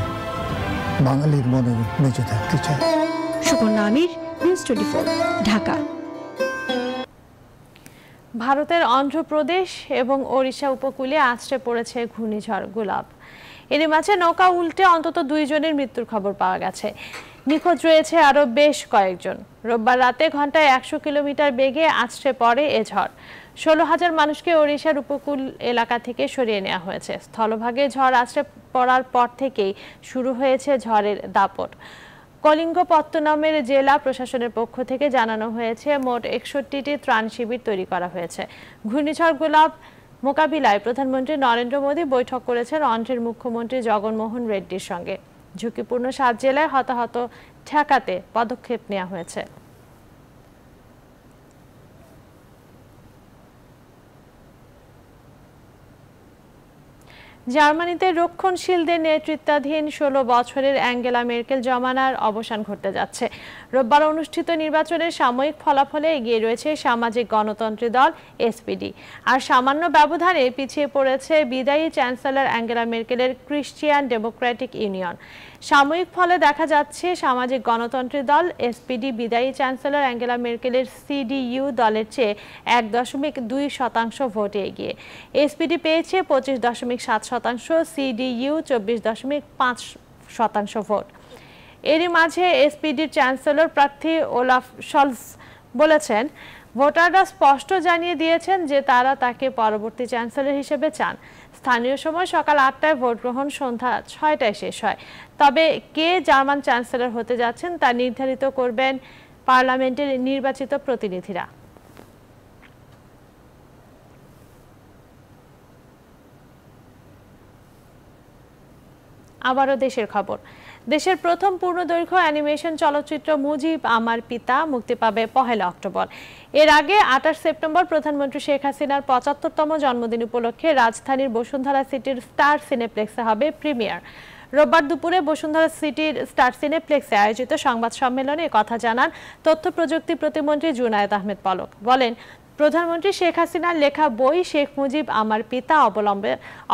বাঙালির মনে বেঁচে থাকতে চায়। সুকন্যা আমির, নিউজ 24, ঢাকা। ভারতের অন্ধ্রপ্রদেশ এবং ওড়িশা উপকূলে আছড়ে পড়েছে ঘূর্ণিঝড় গুলাব। এরই মাঝে নৌকা উল্টে অন্তত 2 জনের মৃত্যুর খবর পাওয়া গেছে। নিখোঁজ রয়েছে আরও বেশ কয়েকজন। রোববার রাতে ঘন্টায় 100 কিলোমিটার বেগে আছড়ে পড়ে এ ঝড়। 16,000 মানুষকে ওড়িশার উপকূল এলাকা থেকে সরিয়ে নেওয়া হয়েছে। স্থলভাগে ঝড় আছড়ে পড়ার পর থেকেই শুরু হয়েছে ঝড়ের দাপট। কলিঙ্গপত্তনমের জেলা প্রশাসনের পক্ষ থেকে জানানো হয়েছে মোট 61টি ত্রাণ শিবির তৈরি করা হয়েছে। ঘূর্ণিঝড় গুলাব মোকাবিলায় প্রধানমন্ত্রী নরেন্দ্র মোদী বৈঠক করেছেন অন্ধ্রের মুখ্যমন্ত্রী জগনমোহন রেড্ডির সঙ্গে। ঝুঁকিপূর্ণ 7 জেলায় হতাহত ঠেকাতে পদক্ষেপ নেওয়া হয়েছে। জার্মানিতে রক্ষণশীলদের নেতৃত্বাধীন 16 বছরের অ্যাঙ্গেলা মের্কেল জমানার অবসান ঘটতে যাচ্ছে। রোববার অনুষ্ঠিত নির্বাচনের সাময়িক ফলাফলে এগিয়ে রয়েছে সামাজিক গণতন্ত্রী দল এসপিডি। আর সামান্য ব্যবধানে পিছিয়ে পড়েছে বিদায়ী চ্যান্সেলর অ্যাঙ্গেলা মের্কেলের ক্রিশ্চিয়ান ডেমোক্রেটিক ইউনিয়ন। সাময়িক ফলে দেখা যাচ্ছে সামাজিক গণতন্ত্রী দল এসপিডি বিদায়ী চ্যান্সেলর অ্যাঙ্গেলা মের্কেলের সিডিইউ দলের চেয়ে 1.2% ভোটে এগিয়ে। এসপিডি পেয়েছে 25.7%, সিডিইউ 24.5% ভোট। এরই মাঝে এসপিডির চ্যান্সেলর প্রার্থী ওলাফ শলস বলেছেন, ভোটাররা স্পষ্ট জানিয়ে দিয়েছেন যে তারা তাকে পরবর্তী চ্যান্সেলর হিসেবে চান। স্থানীয় সময় সকাল 8টায় ভোট গ্রহণ সন্ধ্যা 6টায় শেষ হয়। তবে কে জার্মান চ্যান্সেলর হতে যাচ্ছেন তা নির্ধারিত করবেন পার্লামেন্টের নির্বাচিত প্রতিনিধিরা। আবারও দেশের খবর। দেশের প্রথম পূর্ণদৈর্ঘ্য অ্যানিমেশন চলচ্চিত্র মুজিব আমার পিতা মুক্তি পাবে 1 অক্টোবর। এর আগে 28 সেপ্টেম্বর প্রধানমন্ত্রী শেখ হাসিনার 75তম জন্মদিন উপলক্ষে রাজধানীর বসুন্ধরা সিটির স্টার সিনেপ্লেক্সে হবে প্রিমিয়ার। রোববার দুপুরে বসুন্ধরা সিটির স্টার সিনেপ্লেক্সে আয়োজিত সংবাদ সম্মেলনে কথা জানান তথ্য প্রযুক্তি প্রতিমন্ত্রী জুনায়েদ আহমেদ পলক। বলেন, প্রধানমন্ত্রী শেখ হাসিনার লেখা বই শেখ মুজিব আমার পিতা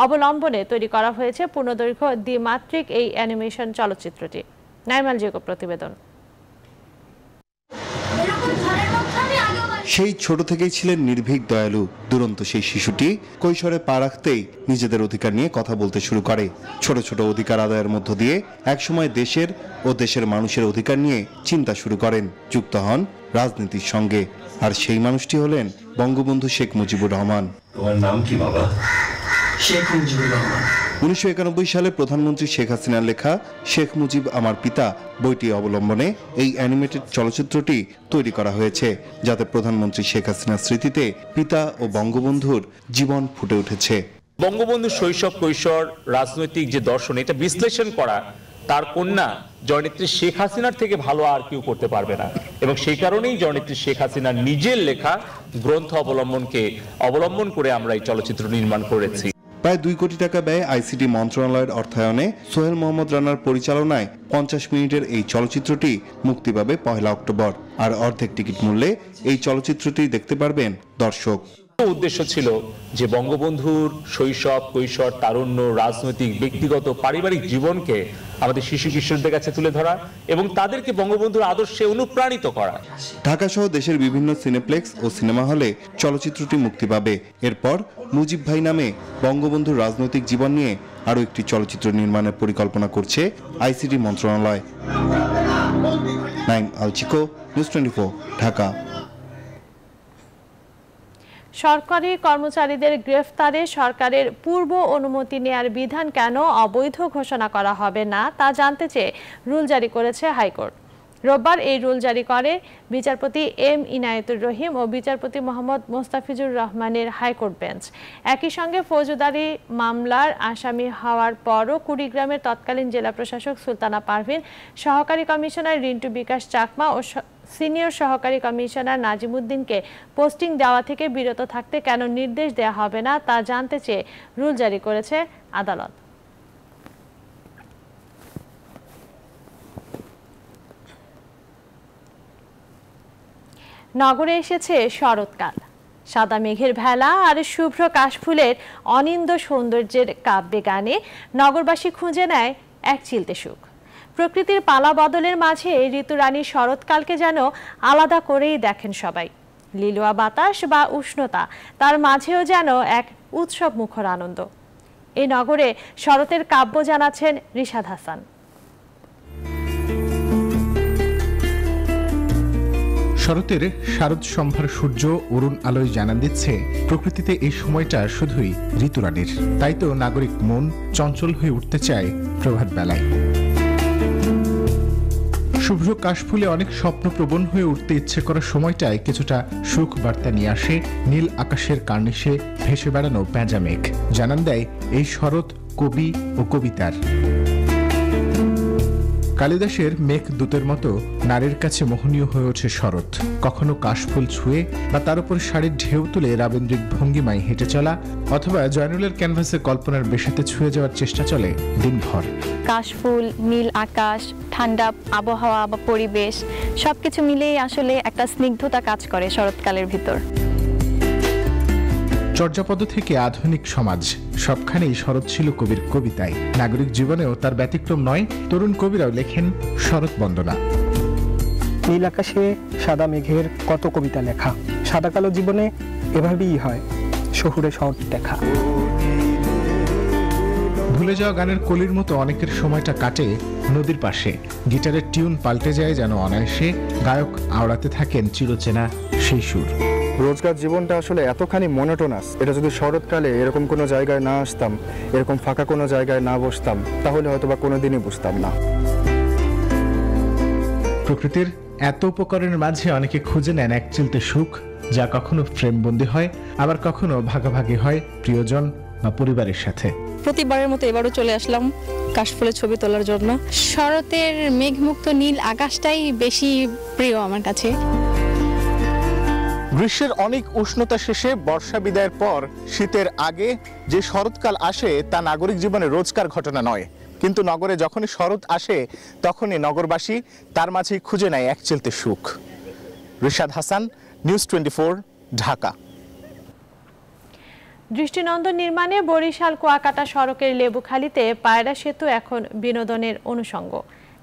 অবলম্বনে তৈরি করা হয়েছে পূর্ণদৈর্ঘ্য দ্বিমাত্রিক এই অ্যানিমেশন চলচ্চিত্রটি। নাইমাল জিকো প্রতিবেদন। সেই ছোট থেকেই ছিলেন নির্ভীক, দয়ালু। দুরন্ত সেই শিশুটি কৈশোরে পা রাখতেই নিজেদের অধিকার নিয়ে কথা বলতে শুরু করে। ছোট ছোট অধিকার আদায়ের মধ্য দিয়ে একসময় দেশের ও দেশের মানুষের অধিকার নিয়ে চিন্তা শুরু করেন। যুক্ত হন রাজনীতির সঙ্গে। আর সেই মানুষটি হলেন বঙ্গবন্ধু শেখ মুজিবুর রহমান। তোমার নাম কি বাবা? শেখ মুজিবুর রহমান। 1991 সালে প্রধানমন্ত্রী শেখ হাসিনার লেখা শেখ মুজিব আমার পিতা বইটি অবলম্বনে এই অ্যানিমেটেড চলচ্চিত্রটি তৈরি করা হয়েছে, যাতে প্রধানমন্ত্রী শেখ হাসিনার স্মৃতিতে পিতা ও বঙ্গবন্ধুর জীবন ফুটে উঠেছে। বঙ্গবন্ধুর শৈশব কৈশোর রাজনৈতিক যে দর্শন, এটা বিশ্লেষণ করা তার কন্যা জননেত্রী শেখ হাসিনার থেকে ভালো আর কেউ করতে পারবে না। এবং সেই কারণেই জননেত্রী শেখ হাসিনার নিজের লেখা গ্রন্থ অবলম্বন করে আমরা এই চলচ্চিত্র নির্মাণ করেছি। প্রায় 2 কোটি টাকা ব্যয়ে আইসিটি মন্ত্রণালয়ের অর্থায়নে সোহেল মোহাম্মদ রানার পরিচালনায় 50 মিনিটের এই চলচ্চিত্রটি মুক্তি পাবে 1 অক্টোবর। আর অর্ধেক টিকিট মূল্যে এই চলচ্চিত্রটি দেখতে পারবেন দর্শক। উদ্দেশ্য ছিল যে বঙ্গবন্ধুর শৈশব কৈশোর তারুণ্য রাজনৈতিক ব্যক্তিগত পারিবারিক জীবনকে আমাদের শিশু কিশোরদের কাছে তুলে ধরা এবং তাদেরকে বঙ্গবন্ধুর আদর্শে অনুপ্রাণিত করা। ঢাকা সহ দেশের বিভিন্ন সিনেপ্লেক্স ও সিনেমা হলে চলচ্চিত্রটি মুক্তি পাবে। এরপর মুজিব ভাই নামে বঙ্গবন্ধুর রাজনৈতিক জীবন নিয়ে আরও একটি চলচ্চিত্র নির্মাণের পরিকল্পনা করছে আইসিটি মন্ত্রণালয়। নাইম আল চিকো, নিউজ 24, ঢাকা। সরকারি কর্মচারীদের গ্রেফতারে সরকারের পূর্ব অনুমতি নেয়ার বিধান কেন অবৈধ ঘোষণা করা হবে না তা জানতে চেয়ে রুল জারি করেছে হাইকোর্ট। রোববার এই রুল জারি করে বিচারপতি এম ইনায়েতুর রহিম ও বিচারপতি মোহাম্মদ মোস্তাফিজুর রহমানের হাইকোর্ট বেঞ্চ। একই সঙ্গে ফৌজদারি মামলার আসামি হওয়ার পরও কুড়িগ্রামের তৎকালীন জেলা প্রশাসক সুলতানা পারভিন, সহকারী কমিশনার রিন্টু বিকাশ চাকমা ও সিনিয়র সহকারী কমিশনার নাজিমুদ্দিনকে পোস্টিং দেওয়া থেকে বিরত থাকতে কেন নির্দেশ দেওয়া হবে না তা জানতে চেয়ে রুল জারি করেছে আদালত। নগরে এসেছে শরৎকাল। সাদা মেঘের ভেলা আর শুভ্র কাশফুলের অনিন্দ সৌন্দর্যের কাব্যে গানে নগরবাসী খুঁজে নেয় এক চিলতে সুখ। প্রকৃতির পালা বদলের মাঝে ঋতুরানী শরৎকালকে যেন আলাদা করেই দেখেন সবাই। লিলুয়া বাতাস বা উষ্ণতা, তার মাঝেও যেন এক উৎসব মুখর আনন্দ। এই নগরে শরতের কাব্য জানাচ্ছেন রিশাদ হাসান। শরতের শারদ সম্ভার সূর্য অরুণ আলোয় জানান দিচ্ছে প্রকৃতিতে এই সময়টা শুধুই ঋতুরানীর। তাই তো নাগরিক মন চঞ্চল হয়ে উঠতে চায় প্রভাত বেলায়। শুভ্র কাশফুলে অনেক স্বপ্নপ্রবণ হয়ে উঠতে ইচ্ছে করার সময়টায় কিছুটা সুখ বার্তা নিয়ে আসে নীল আকাশের কার্নিশে ভেসে বেড়ানো পেঁজা মেঘ। জানান দেয় এই শরৎ কবি ও কবিতার। কালিদাসের মেঘদূতের মতো নারীর কাছে মোহনীয় হয়ে ওঠে শরৎ। কখনো কাশফুল ছুঁয়ে বা তার উপর শাড়ির ঢেউ তুলে রাবেন্দ্রিক ভঙ্গিমায় হেঁটে চলা, অথবা জয়নুলের ক্যানভাসে কল্পনার বেশাতে ছুঁয়ে যাওয়ার চেষ্টা চলে দিনভর। কাশফুল, নীল আকাশ, ঠান্ডা আবহাওয়া বা পরিবেশ সবকিছু মিলেই আসলে একটা স্নিগ্ধতা কাজ করে শরৎকালের ভিতর। চর্যাপদ থেকে আধুনিক সমাজ সবখানেই শরৎ ছিল কবির কবিতায়। নাগরিক জীবনেও তার ব্যতিক্রম নয়। তরুণ কবিরাও লেখেন শরৎ বন্দনা। নীল আকাশে সাদা মেঘের কত কবিতা লেখা, সাদা কালো জীবনে এভাবেই হয় শহুরে শহর দেখা। ভুলে যাওয়া গানের কলির মতো অনেকের সময়টা কাটে নদীর পাশে। গিটারের টিউন পাল্টে যায় যেন অনায়াসে, গায়ক আওড়াতে থাকেন চিরচেনা সেই সুর। রোজকার জীবনটা আসলে এতখানি মনোটোনাস, এটা যদি শরৎকালে এরকম কোনো জায়গায় না আসতাম, এরকম ফাঁকা কোনো জায়গায় না বসতাম, তাহলে হয়তো বা কোনোদিনই বুঝতাম না। প্রকৃতির এত উপকরণের মাঝে অনেকে খুঁজে নেন এক চিলতে সুখ, যা কখনো ফ্রেমবন্দি হয়, আবার কখনো ভাগাভাগি হয় প্রিয়জন বা পরিবারের সাথে। প্রতিবারের মতো এবারও চলে আসলাম কাশফুলের ছবি তোলার জন্য। শরতের মেঘমুক্ত নীল আকাশটাই বেশি প্রিয় আমার কাছে। গ্রীষ্মের অনেক উষ্ণতা শেষে বর্ষা বিদায়ের পর শীতের আগে যে শরৎকাল আসে তা নাগরিক জীবনে রোজকার ঘটনা নয়, কিন্তু নগরে যখনই শরৎ আসে তখনই নগরবাসী তার মাঝে খুঁজে নেয় এক চিলতে সুখ। রিশাদ হাসান, নিউজ 24, ঢাকা। দৃষ্টিনন্দন নির্মাণে বরিশাল কুয়াকাটা সড়কের লেবুখালীতে পায়রা সেতু এখন বিনোদনের অনুষঙ্গ।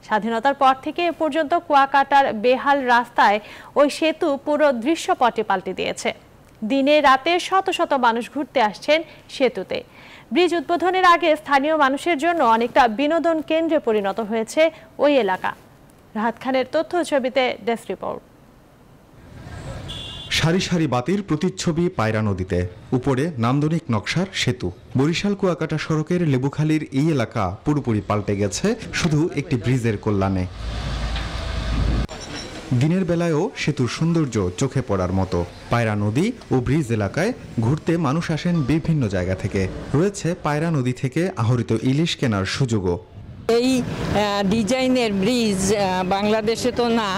স্বাধীনতার পর থেকে এ পর্যন্ত কুয়াকাটার বেহাল রাস্তায় ওই সেতু পুরো দৃশ্যপটে পাল্টে দিয়েছে। দিনে রাতে শত শত মানুষ ঘুরতে আসছেন সেতুতে। ব্রিজ উদ্বোধনের আগে স্থানীয় মানুষের জন্য অনেকটা বিনোদন কেন্দ্রে পরিণত হয়েছে ওই এলাকা। রাহাত খানের তথ্য ছবিতে ডেস্ক রিপোর্ট। সারি সারি বাতির প্রতিচ্ছবি পায়রা নদীতে, উপরে নান্দনিক নকশার সেতু। বরিশাল কুয়াকাটা সড়কের লেবুখালীর এই এলাকা পুরোপুরি পাল্টে গেছে শুধু একটি ব্রিজের কল্যাণে। দিনের বেলায়ও সেতুর সৌন্দর্য চোখে পড়ার মতো। পায়রা নদী ও ব্রিজ এলাকায় ঘুরতে মানুষ আসেন বিভিন্ন জায়গা থেকে। রয়েছে পায়রা নদী থেকে আহরিত ইলিশ কেনার সুযোগও। এই ডিজাইনের ব্রিজ বাংলাদেশে তো না,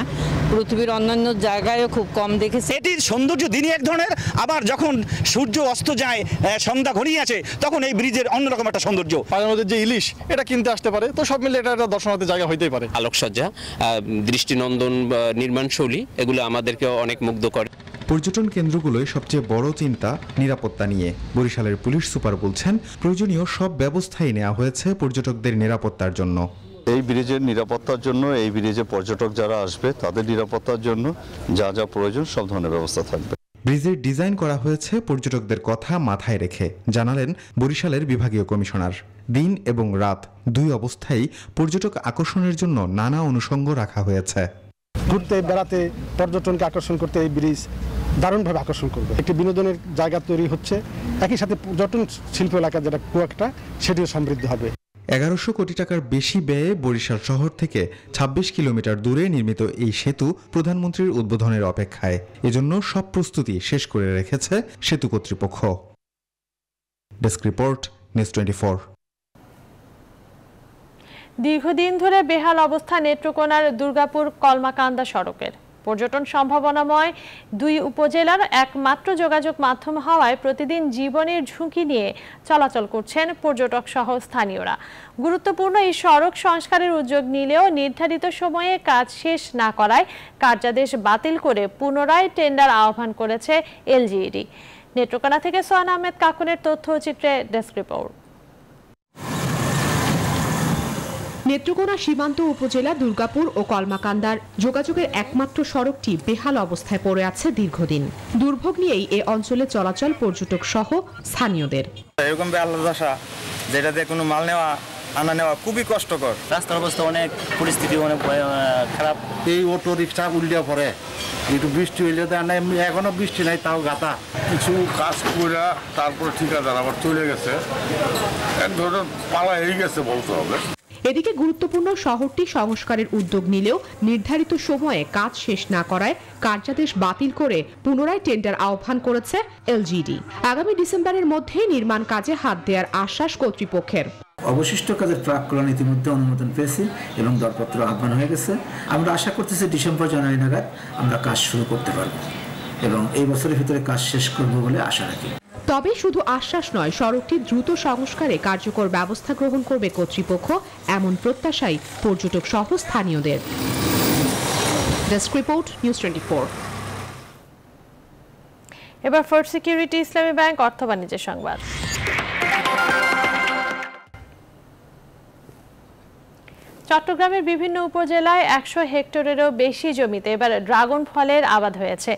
পৃথিবীর অন্যান্য জায়গায়ও খুব কম দেখেছে। এটির সৌন্দর্য দিনে এক ধরনের, আবার যখন সূর্য অস্ত যায়, সন্ধ্যা ঘনিয়ে আসে, তখন এই ব্রিজের অন্যরকম একটা সৌন্দর্য। পায়রা নদীর যে ইলিশ এটা কিনতে আসতে পারে, তো সব মিলে এটা একটা দর্শনার্থী জায়গা হইতেই পারে। আলোকসজ্জা, দৃষ্টিনন্দন নির্মাণ শৈলী, এগুলো আমাদেরকে অনেক মুগ্ধ করে। পর্যটন কেন্দ্রগুলোয় সবচেয়ে বড় চিন্তা নিরাপত্তা নিয়ে। বরিশালের পুলিশ সুপার বলছেন প্রয়োজনীয় সব ব্যবস্থাই নেওয়া হয়েছে পর্যটকদের নিরাপত্তার জন্য। এই ব্রিজের নিরাপত্তার জন্য, এই ব্রিজে পর্যটক যারা আসবে তাদের নিরাপত্তার জন্য যা যা প্রয়োজন সব ধরনের ব্যবস্থা থাকবে। ব্রিজের ডিজাইন করা হয়েছে পর্যটকদের কথা মাথায় রেখে, জানালেন বরিশালের বিভাগীয় কমিশনার। দিন এবং রাত দুই অবস্থায় পর্যটক আকর্ষণের জন্য নানা অনুষঙ্গ রাখা হয়েছে। ঘুরতে বেড়াতে পর্যটনকে আকর্ষণ করতে এই ব্রিজ দারুণভাবে আকর্ষণ করবে। একটি বিনোদনের জায়গা তৈরি হচ্ছে, একই সাথে পর্যটন শিল্প এলাকা যেটা কুয়াকাটা সেটিও সমৃদ্ধ হবে। 1100 কোটি টাকার বেশি ব্যয়ে বরিশাল শহর থেকে 26 কিলোমিটার দূরে নির্মিত এই সেতু প্রধানমন্ত্রীর উদ্বোধনের অপেক্ষায়। এজন্য সব প্রস্তুতি শেষ করে রেখেছে সেতু কর্তৃপক্ষ। Desk report, news 24। দীর্ঘদিন ধরে বেহাল অবস্থা নেত্রকোনার দুর্গাপুর কলমাকান্দা সড়কের। পর্যটন সম্ভাবনাময় দুই উপজেলার একমাত্র যোগাযোগ মাধ্যম হওয়ায় প্রতিদিন জীবনের ঝুঁকি নিয়ে চলাচল করছেন পর্যটক সহ স্থানীয়রা। গুরুত্বপূর্ণ এই সড়ক সংস্কারের উদ্যোগ নিলেও নির্ধারিত সময়ে কাজ শেষ না করায় কার্যাদেশ বাতিল করে পুনরায় টেন্ডার আহ্বান করেছে এলজিইডি। নেত্রকোনা থেকে সোহান আহমেদ কাকুনের তথ্যচিত্রে ডেস্ক রিপোর্ট। নেত্রকোনা সীমান্ত উপজেলা দুর্গাপুর ও কলমাকান্দার যোগাযোগের একমাত্র সড়কটি বেহাল অবস্থায় পড়ে আছে দীর্ঘদিন। দুর্ভোগ নিয়েই এ অঞ্চলে চলাচল পর্যটক সহ স্থানীয়দের। এরকম বেহাল দশা, যেটাতে কোনো মাল নেওয়া আনা নেওয়া খুবই কষ্টকর। রাস্তার অবস্থা অনেক, পরিস্থিতি অনেক খারাপ। এই অটো রিক্সা উল্টে পড়ে, একটু বৃষ্টি হইলে এখনো বৃষ্টি নাই, তাও গাতা। কিছু কাজ করে তারপরে ঠিকাদার আবার চলে গেছে, এক ধরনের পালা হয়ে গেছে বলতে হবে। এদিকে গুরুত্বপূর্ণ শহরটি সংস্কারের উদ্যোগ নিলেও নির্ধারিত সময়ে কাজ শেষ না করায় কার্যাদেশ বাতিল করে পুনরায় টেন্ডার আহ্বান করেছে এলজিইডি। আগামী ডিসেম্বরের মধ্যে নির্মাণ কাজে হাত দেওয়ার আশ্বাস কর্তৃপক্ষের। অবশিষ্ট কাজের প্রাক্কলন ইতিমধ্যে অনুমোদন পেয়েছে এবং দরপত্র আহ্বান হয়ে গেছে। আমরা আশা করতেছি ডিসেম্বর জানুয়ারি নাগাদ আমরা কাজ শুরু করতে পারব এবং এই বছরের ভিতরে কাজ শেষ করব বলে আশা রাখি। তবে শুধু আশ্বাস নয়, সড়কটি দ্রুত সংস্কারে কার্যকর ব্যবস্থা গ্রহণ করবে কর্তৃপক্ষ, এমন প্রত্যাশাই পর্যটক সহ স্থানীয়দের। Desk report, news 24। এবার ফার্স্ট সিকিউরিটি ইসলামী ব্যাংক অর্থ বাণিজ্যের সংবাদ। চট্টগ্রামের বিভিন্ন উপজেলায় 100 হেক্টরেরও বেশি জমিতে এবার ড্রাগন ফলের আবাদ হয়েছে।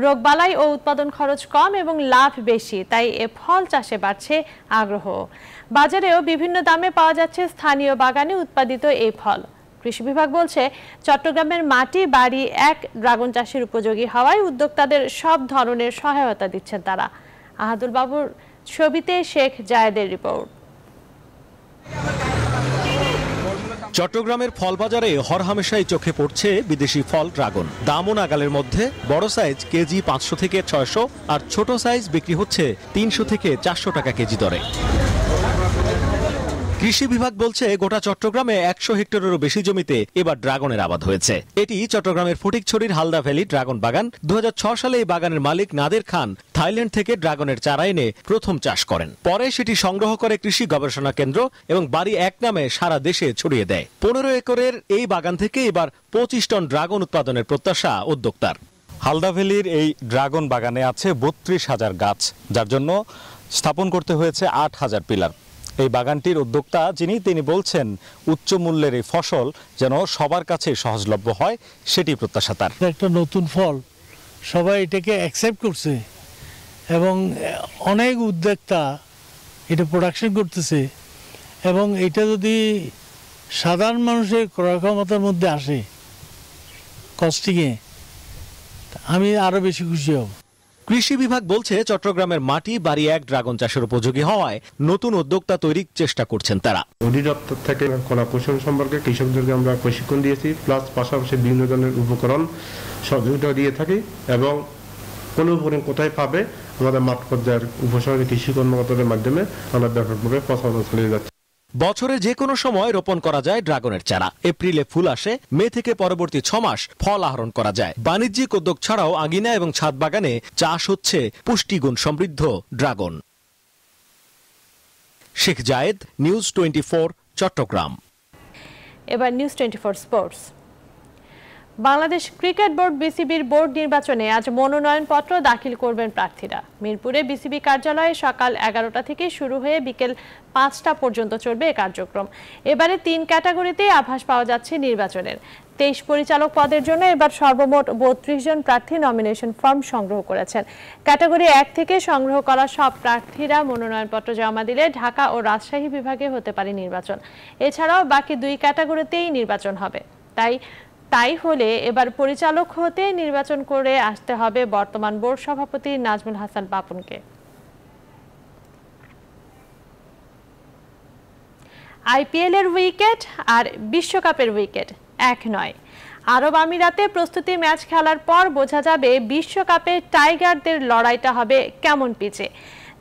রোগবালাই ও উৎপাদন খরচ কম এবং লাভ বেশি, তাই এ ফল চাষে বাড়ছে আগ্রহ। বাজারেও বিভিন্ন দামে পাওয়া যাচ্ছে স্থানীয় বাগানে উৎপাদিত এই ফল। কৃষি বিভাগ বলছে, চট্টগ্রামের মাটি বাড়ি 1 ড্রাগন চাষের উপযোগী হওয়ায় উদ্যোক্তাদের সব ধরনের সহায়তা দিচ্ছেন তারা। আহাদুল বাবুর ছবিতে শেখ জায়েদের রিপোর্ট। চট্টগ্রামের ফল বাজারে হরহামেশাই চোখে পড়ছে বিদেশি ফল ড্রাগন। দামও নাগালের মধ্যে। বড় সাইজ কেজি 500 থেকে 600, আর ছোট সাইজ বিক্রি হচ্ছে 300 থেকে 400 টাকা কেজি দরে। কৃষি বিভাগ বলছে, গোটা চট্টগ্রামে 100 হেক্টরেরও বেশি জমিতে এবার ড্রাগনের আবাদ হয়েছে। এটি চট্টগ্রামের ফটিকছড়ির হালদা ভ্যালি ড্রাগন বাগান। 2006 সালে এই বাগানের মালিক নাদের খান থাইল্যান্ড থেকে ড্রাগনের চারা এনে প্রথম চাষ করেন। পরে সেটি সংগ্রহ করে কৃষি গবেষণা কেন্দ্র এবং বাড়ি 1 নামে সারা দেশে ছড়িয়ে দেয়। 15 একরের এই বাগান থেকে এবার 25 টন ড্রাগন উৎপাদনের প্রত্যাশা উদ্যোক্তার। হালদা ভ্যালির এই ড্রাগন বাগানে আছে 32,000 গাছ, যার জন্য স্থাপন করতে হয়েছে 8,000 পিলার। এই বাগানটির উদ্যোক্তা তিনি বলছেন, উচ্চ মূল্যের এই ফসল যেন সবার কাছে সহজলভ্য হয়, সেটি প্রত্যাশা তার। একটা নতুন ফল, সবাই এটাকে অ্যাকসেপ্ট করছে এবং অনেক উদ্যোক্তা এটা প্রোডাকশন করতেছে এবং এটা যদি সাধারণ মানুষের ক্রয় ক্ষমতার মধ্যে আসে কস্টিংয়ে, আমি আরো বেশি খুশি হব। কৃষি বিভাগ বলছে, চট্টগ্রামের মাটি বাড়ি 1 ড্রাগন চাষের উপযোগী হওয়ায় নতুন উদ্যোক্তা তৈরির চেষ্টা করছেন তারা। অধিদপ্তর থেকে কলা কৌশল সম্পর্কে কৃষকদেরকে আমরা প্রশিক্ষণ দিয়েছি, প্লাস পাশাপাশি বিভিন্ন ধরনের উপকরণ সহযোগিতা দিয়ে থাকি এবং কোনো উপকরণ কোথায় পাবে আমাদের মাঠ পর্যায়ের উপসহকারী কৃষি কর্মকর্তাদের মাধ্যমে আমরা ব্যাপকভাবে প্রচারণা চালিয়ে যাচ্ছি। বছরে যে কোনো সময় রোপণ করা যায় ড্রাগনের চারা। এপ্রিলে ফুল আসে, মে থেকে পরবর্তী 6 মাস ফল আহরণ করা যায়। বাণিজ্যিক উদ্যোগ ছাড়াও আঙিনা এবং ছাদ বাগানে চাষ হচ্ছে পুষ্টিগুণ সমৃদ্ধ ড্রাগন। শেখ জায়েদ, নিউজ 24, চট্টগ্রাম। এবার news 24 sports. Bangladesh cricket board বিসিবির বোর্ড নির্বাচনে আজ মনোনয়নপত্র দাখিল করবেন প্রার্থীরা। মিরপুরে বিসিবি কার্যালয়ে সকাল 11টা থেকে শুরু হয়ে বিকেল 5টা পর্যন্ত চলবে এই কার্যক্রম। এবারে 3 ক্যাটাগরিতে আভাস পাওয়া যাচ্ছে নির্বাচনের। 23 পরিচালক পদের জন্য এবার সর্বমোট 32 জন প্রার্থী নমিনেশন ফর্ম সংগ্রহ করেছেন। ক্যাটাগরি 1 থেকে সংগ্রহ করা সব প্রার্থীরা মনোনয়নপত্র জমা দিলে ঢাকা ও রাজশাহী বিভাগে হতে পারে নির্বাচন। এছাড়াও বাকি 2 ক্যাটাগরিতেই নির্বাচন হবে। তাই তাই হলে এবার পরিচালক হতে নির্বাচন করে আসতে হবে বর্তমান বোর্ড সভাপতি নাজমুল হাসান পাপনকে। আইপিএল এর উইকেট আর বিশ্বকাপের উইকেট এক নয়। আরব আমিরাতে প্রস্তুতি ম্যাচ খেলার পর বোঝা যাবে বিশ্বকাপে টাইগারদের লড়াইটা হবে কেমন পিচে,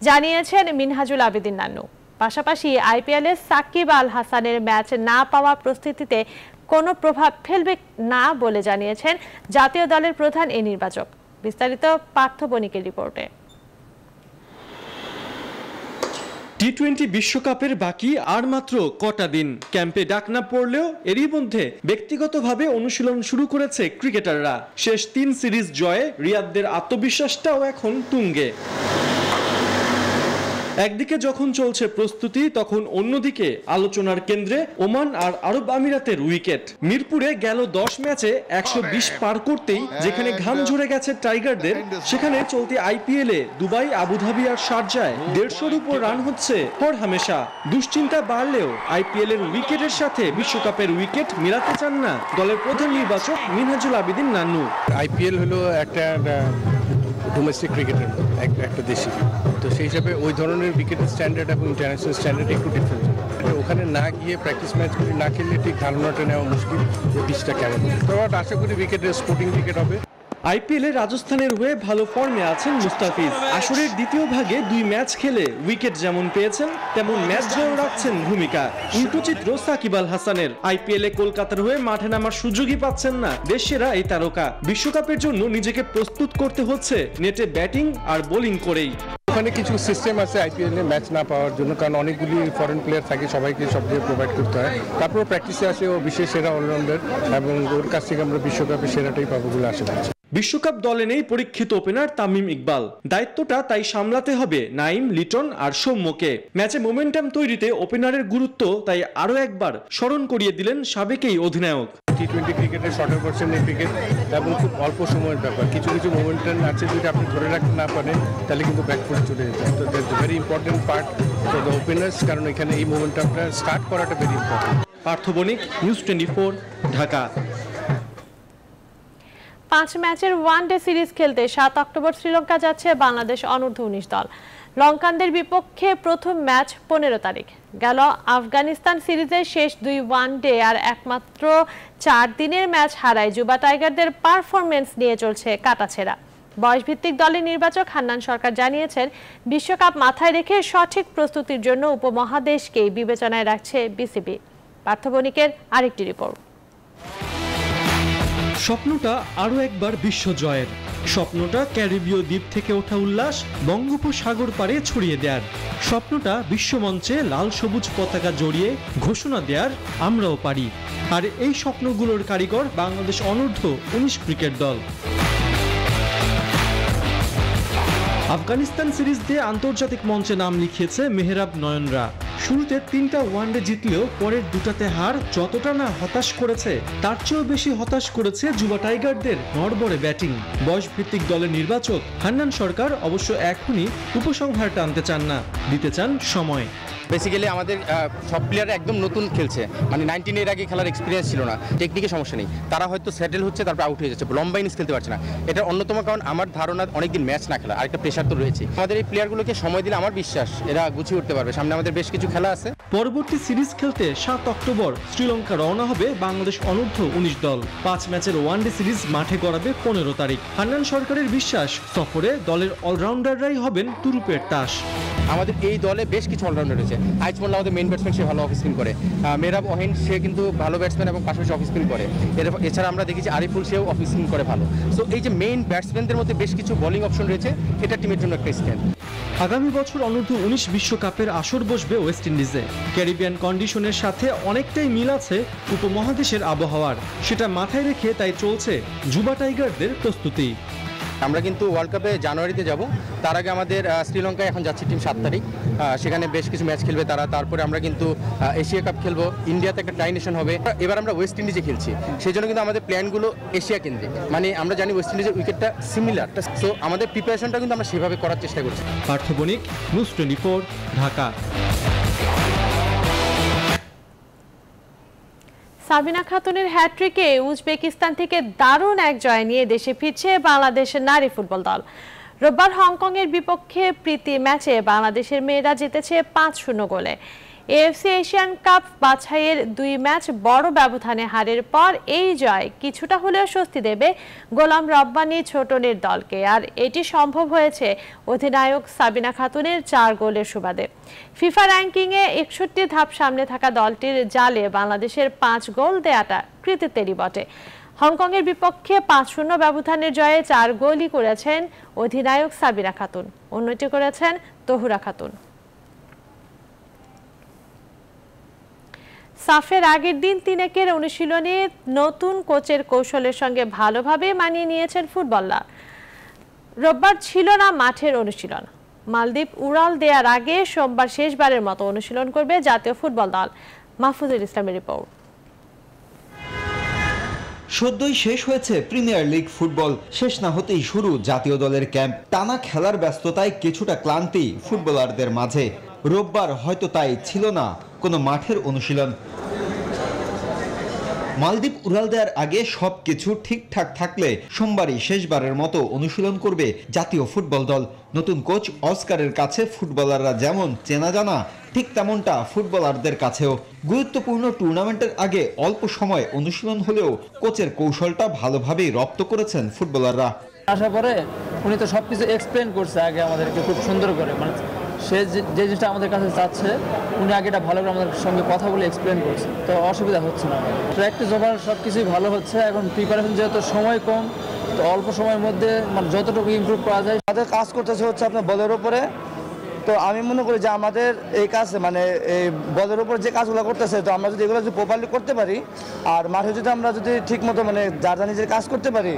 জানিয়েছেন মিনহাজুল আবেদিন নান্নু। পাশাপাশি আইপিএলে সাকিব আল হাসানের ম্যাচ না পাওয়া প্রস্তুতিতে কোনো প্রভাব ফেলবে না বলে জানিয়েছেন জাতীয় দলের প্রধান এই নির্বাচক। বিস্তারিত পার্থ বণিকের রিপোর্টে। টি-20 বিশ্বকাপের বাকি আর মাত্র কটা দিন। ক্যাম্পে ডাক না পড়লেও এরই মধ্যে ব্যক্তিগতভাবে অনুশীলন শুরু করেছে ক্রিকেটাররা। শেষ 3 সিরিজ জয়ে রিয়াদদের আত্মবিশ্বাসটাও এখন তুঙ্গে। একদিকে যখন চলছে প্রস্তুতি, তখন অন্যদিকে আলোচনার কেন্দ্রে ওমান আর আরব আমিরাতের উইকেট। মিরপুরে গেল 10 ম্যাচে 120 পার করতেই যেখানে ঘাম ঝরে গেছে টাইগারদের, সেখানে চলতি আইপিএলে দুবাই, আবুধাবি আর শারজায় 150-র উপর রান হচ্ছে হরহামেশা। দুশ্চিন্তা বাড়লেও আইপিএল এর উইকেটের সাথে বিশ্বকাপের উইকেট মিলাতে চান না দলের প্রধান নির্বাচক মিনহাজুল আবেদিন নান্নু। আইপিএল হলো একটা ডোমেস্টিক ক্রিকেটের একটা দেশি, তো সেই হিসাবে ওই ধরনের উইকেটের স্ট্যান্ডার্ড এবং ইন্টারন্যাশনাল স্ট্যান্ডার্ড একটু ডিফারেন্ট। ওখানে না গিয়ে প্র্যাকটিস ম্যাচগুলি না খেললে ঠিক ধারণাটা নেওয়া মুশকিল যে পিচটা কেমন। তো আশা করি উইকেটের স্পোর্টিং উইকেট হবে। আইপিএলে রাজস্থানের হয়ে ভালো ফর্মে আছেন মুস্তাফিজ। আসরের দ্বিতীয় ভাগে 2 ম্যাচ খেলে উইকেট যেমন পেয়েছেন তেমন ম্যাচ জয়েও রাখছেন ভূমিকা। উল্টো চিত্র সাকিব আল হাসানের। আইপিএলে কলকাতার হয়ে মাঠে নামার সুযোগই পাচ্ছেন না দেশসেরা এই তারকা। বিশ্বকাপের জন্য নিজেকে প্রস্তুত করতে হচ্ছে নেটে ব্যাটিং আর বোলিং করেই। ওখানে কিছু সিস্টেম আছে আইপিএলে ম্যাচ না পাওয়ার জন্য, কারণ অনেকগুলি ফরেন প্লেয়ার থাকে, সবাইকে সব দিয়ে প্রোভাইড করতে হয়। তারপর প্র্যাকটিসে আসে ও বিশেষ সেরা অলরাউন্ডার, এবং ওর কাছ থেকে আমরা বিশ্বকাপে সেরাটাই পাবো বলে আশা করছি। বিশ্বকাপ দলে নেই পরীক্ষিত ওপেনার তামিম ইকবাল। দায়িত্বটা তাই সামলাতে হবে নাইম, লিটন আর সৌম্যকে। ম্যাচে মোমেন্টাম তৈরিতে ওপেনারের গুরুত্ব তাই আরো একবার স্মরণ করিয়ে দিলেন সাবেক এই অধিনায়ক। টি-20 ক্রিকেটের 40% ক্রিকেট এবং খুব অল্প সময়ের ব্যাপার। কিছু কিছু মোমেন্টাম আছে, যদি আপনি ধরে রাখতে না পারেন তাহলে কিন্তু ব্যাকফুটে চলে যেতে। তো that's very important part for the openers, কারণ এখানে এই মোমেন্টামটা স্টার্ট করাটা ভেরি ইম্পর্টেন্ট। পার্থ বণিক, নিউজ 24, ঢাকা। 5 ম্যাচের ওয়ানডে সিরিজ খেলতে 7 অক্টোবর শ্রীলঙ্কা যাচ্ছে বাংলাদেশ অনূর্ধ্ব-19 দল। লঙ্কানদের বিপক্ষে প্রথম ম্যাচ 15 তারিখ। গেল আফগানিস্তান সিরিজের শেষ 2 ওয়ানডে আর একমাত্র 4 দিনের ম্যাচ হারায় যুবা টাইগারদের পারফরমেন্স নিয়ে চলছে কাটাছেঁড়া। বয়সভিত্তিক দলের নির্বাচক হান্নান সরকার জানিয়েছেন, বিশ্বকাপ মাথায় রেখে সঠিক প্রস্তুতির জন্য উপমহাদেশকেই বিবেচনায় রাখছে বিসিবি। পার্থ বণিকের আরেকটি রিপোর্ট। স্বপ্নটা আরো একবার বিশ্ব জয়ের। স্বপ্নটা ক্যারিবীয় দ্বীপ থেকে ওঠা উল্লাস বঙ্গোপসাগর পারে ছড়িয়ে দেওয়ার। স্বপ্নটা বিশ্বমঞ্চে লাল সবুজ পতাকা জড়িয়ে ঘোষণা দেওয়ার আমরাও পারি। আর এই স্বপ্নগুলোর কারিগর বাংলাদেশ অনূর্ধ্ব-19 ক্রিকেট দল। আফগানিস্তান সিরিজ দিয়ে আন্তর্জাতিক মঞ্চে নাম লিখিয়েছে মেহরাব নয়নরা। শুরুতে 3টা ওয়ানডে জিতলেও পরের 2টাতে হার যতটা না হতাশ করেছে, তার চেয়েও বেশি হতাশ করেছে যুবা টাইগারদের নড়বড়ে ব্যাটিং। বয়সভিত্তিক দলের নির্বাচক হান্নান সরকার অবশ্য এখনই উপসংহার টানতে চান না, দিতে চান সময়। বেসিক্যালি আমাদের সব প্লেয়ার একদম নতুন খেলছে, মানে 19 এর আগে খেলার এক্সপিরিয়েন্স ছিল না। টেকনিকের সমস্যা নেই, তারা হয়তো সেটেল হচ্ছে, তারপর আউট হয়ে যাচ্ছে, লম্বা ইনিংস খেলতে পারছে না। এটা অন্যতম কারণ আমার ধারণা অনেকদিন ম্যাচ না খেলা, আরেকটা প্রেশার তো রয়েছে। আমাদের এই প্লেয়ারগুলোকে সময় দিলে আমার বিশ্বাস এরা গুছিয়ে উঠতে পারবে। সামনে আমাদের বেশ কিছু খেলা আছে। পরবর্তী সিরিজ খেলতে 7 অক্টোবর শ্রীলঙ্কা রওনা হবে বাংলাদেশ অনূর্ধ্ব-19 দল। 5 ম্যাচের ওয়ানডে সিরিজ মাঠে গড়াবে 15 তারিখ। হান্নান সরকারের বিশ্বাস, সফরে দলের অলরাউন্ডাররাই হবেন তুরুপের তাস। আমাদের এই দলে বেশ কিছু অলরাউন্ডার রয়েছে। আইজমুল্লাহ আমাদের মেইন ব্যাটসম্যান, সে ভালো অফ স্পিন করে। মেহরাব ওহিন, সে কিন্তু ভালো ব্যাটসম্যান এবং পাশাপাশি অফ স্পিন করে। এছাড়া আমরা দেখেছি আরিফুল, সেও অফ স্পিন করে ভালো। সো এই যে মেইন ব্যাটসম্যানদের মধ্যে বেশ কিছু বোলিং অপশন রয়েছে, এটা টিমের জন্য একটা স্ট্রেংথ। আগামী বছর অনূর্ধ্ব-19 বিশ্বকাপের আসর বসবে ওয়েস্ট ইন্ডিজে। ক্যারিবিয়ান কন্ডিশনের সাথে অনেকটাই মিল আছে উপমহাদেশের আবহাওয়ার। সেটা মাথায় রেখে তাই চলছে যুবা টাইগারদের প্রস্তুতি। আমরা কিন্তু ওয়ার্ল্ড কাপে জানুয়ারিতে যাব, তার আগে আমাদের শ্রীলঙ্কায় এখন যাচ্ছে টিম 7 তারিখ। সেখানে বেশ কিছু ম্যাচ খেলবে তারা। তারপরে আমরা কিন্তু এশিয়া কাপ খেলবো, ইন্ডিয়াতে একটা টাই নেশন হবে। এবার আমরা ওয়েস্ট ইন্ডিজে খেলছি, সেই জন্য কিন্তু আমাদের প্ল্যানগুলো এশিয়া কেন্দ্রিক। মানে আমরা জানি ওয়েস্ট ইন্ডিজের উইকেটটা সিমিলার, সো আমাদের প্রিপারেশনটা কিন্তু আমরা সেভাবে করার চেষ্টা করছি। পার্থ বণিক, নিউজ 24, ঢাকা। সাবিনা খাতুনের হ্যাট্রিকে উজবেকিস্তান থেকে দারুণ এক জয় নিয়ে দেশে ফিরছে বাংলাদেশের নারী ফুটবল দল। রোববার হংকংয়ের বিপক্ষে প্রীতি ম্যাচে বাংলাদেশের মেয়েরা জিতেছে 5-0 গোলে। এএফসি এশিয়ান কাপ বাছাইয়ের 2 ম্যাচ বড় ব্যবধানে হারের পর এই জয় কিছুটা হলেও স্বস্তি দেবে গোলাম রব্বানী ছোটনের দলকে, আর এটি সম্ভব হয়েছে অধিনায়ক সাবিনা খাতুনের 4 গোলের সুবাদে। ফিফা র্যাঙ্কিংয়ে 61 ধাপ সামনে থাকা দলটির জালে বাংলাদেশের 5 গোল দেয়াটা কৃতিত্বেরই বটে। হংকংয়ের বিপক্ষে 5-0 ব্যবধানের জয়ে 4 গোলই করেছেন অধিনায়ক সাবিনা খাতুন, অন্যটি করেছেন তহুরা খাতুন। সাফের আগের দিন 3-1 অনুশীলনে নতুন কোচের কৌশলের সঙ্গে ভালোভাবে মানিয়ে নিয়েছেন ফুটবলাররা। রোববার ছিল না মাঠের অনুশীলন। মালদ্বীপ উড়াল দেওয়ার আগে সোমবার শেষবারের মতো অনুশীলন করবে জাতীয় ফুটবল দল। মাহফুজুল ইসলামের রিপোর্ট। সদ্যই শেষ হয়েছে প্রিমিয়ার লিগ ফুটবল, শেষ না হতেই শুরু জাতীয় দলের ক্যাম্প। টানা খেলার ব্যস্ততায় কিছুটা ক্লান্তি ফুটবলারদের মাঝে। রোববার হয়তো তাই ছিল না কোনো মাঠের অনুশীলন। মালদ্বীপ উড়াল দেওয়ার আগে সবকিছু ঠিকঠাক থাকলে সোমবারই শেষবারের মতো অনুশীলন করবে জাতীয় ফুটবল দল। নতুন কোচ অস্কারের কাছে ফুটবলাররা যেমন চেনা জানা, ঠিক তেমনটা ফুটবলারদের কাছেও। গুরুত্বপূর্ণ টুর্নামেন্টের আগে অল্প সময় অনুশীলন হলেও কোচের কৌশলটা ভালোভাবেই রপ্ত করেছেন ফুটবলাররা। আসার পরে উনি তো সবকিছু এক্সপ্লেন করছে আগে আমাদেরকে খুব সুন্দর করে, মানে সে যে জিনিসটা আমাদের কাছে চাচ্ছে উনি আগে এটা ভালো করে আমাদের সঙ্গে কথা বলে এক্সপ্লেন করছে, তো অসুবিধা হচ্ছে না। প্র্যাকটিস ওভার সব কিছুই ভালো হচ্ছে। এখন প্রিপারেশন যেহেতু সময় কম, তো অল্প সময়ের মধ্যে মানে যতটুকু ইমপ্রুভ করা যায়। আমাদের কাজ করতেছে হচ্ছে আপনার বলের উপরে। তো আমি মনে করি যে আমাদের এই কাজ মানে এই বলের উপরে যে কাজগুলো করতেছে, তো আমরা যদি এগুলো যদি প্রপারলি করতে পারি আর মাঠে যদি আমরা যদি ঠিক মতো মানে যার নিজের কাজ করতে পারি,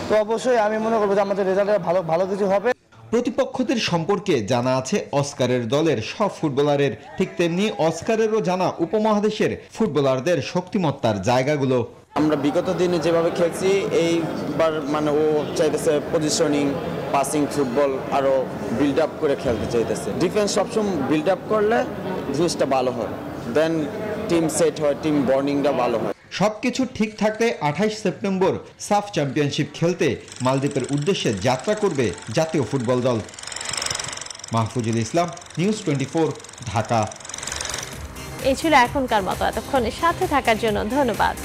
তো অবশ্যই আমি মনে করবো যে আমাদের রেজাল্টে ভালো কিছু হবে। প্রতিপক্ষদের সম্পর্কে জানা আছে অস্কারের দলের সব ফুটবলারের, ঠিক তেমনি অস্কারেরও জানা উপমহাদেশের ফুটবলারদের শক্তিমত্তার জায়গাগুলো। আমরা বিগত দিনে যেভাবে খেলছি, এইবার মানে ও চাইতেছে পজিশনিং, পাসিং ফুটবল আরও বিল্ড আপ করে খেলতে চাইতেছে। ডিফেন্স সবসময় বিল্ড আপ করলে জিনিসটা ভালো হয়, দেন টিম সেট হয়, টিম বন্ডিংটা ভালো হয়। সবকিছু ঠিক থাকলে 28 সেপ্টেম্বর সাফ চ্যাম্পিয়নশিপ খেলতে মালদ্বীপের উদ্দেশ্যে যাত্রা করবে জাতীয় ফুটবল দল। মাহফুজুল ইসলাম, নিউজ 24, ঢাকা। এই ছিল এখনকার মতো। এতক্ষণ সাথে থাকার জন্য ধন্যবাদ।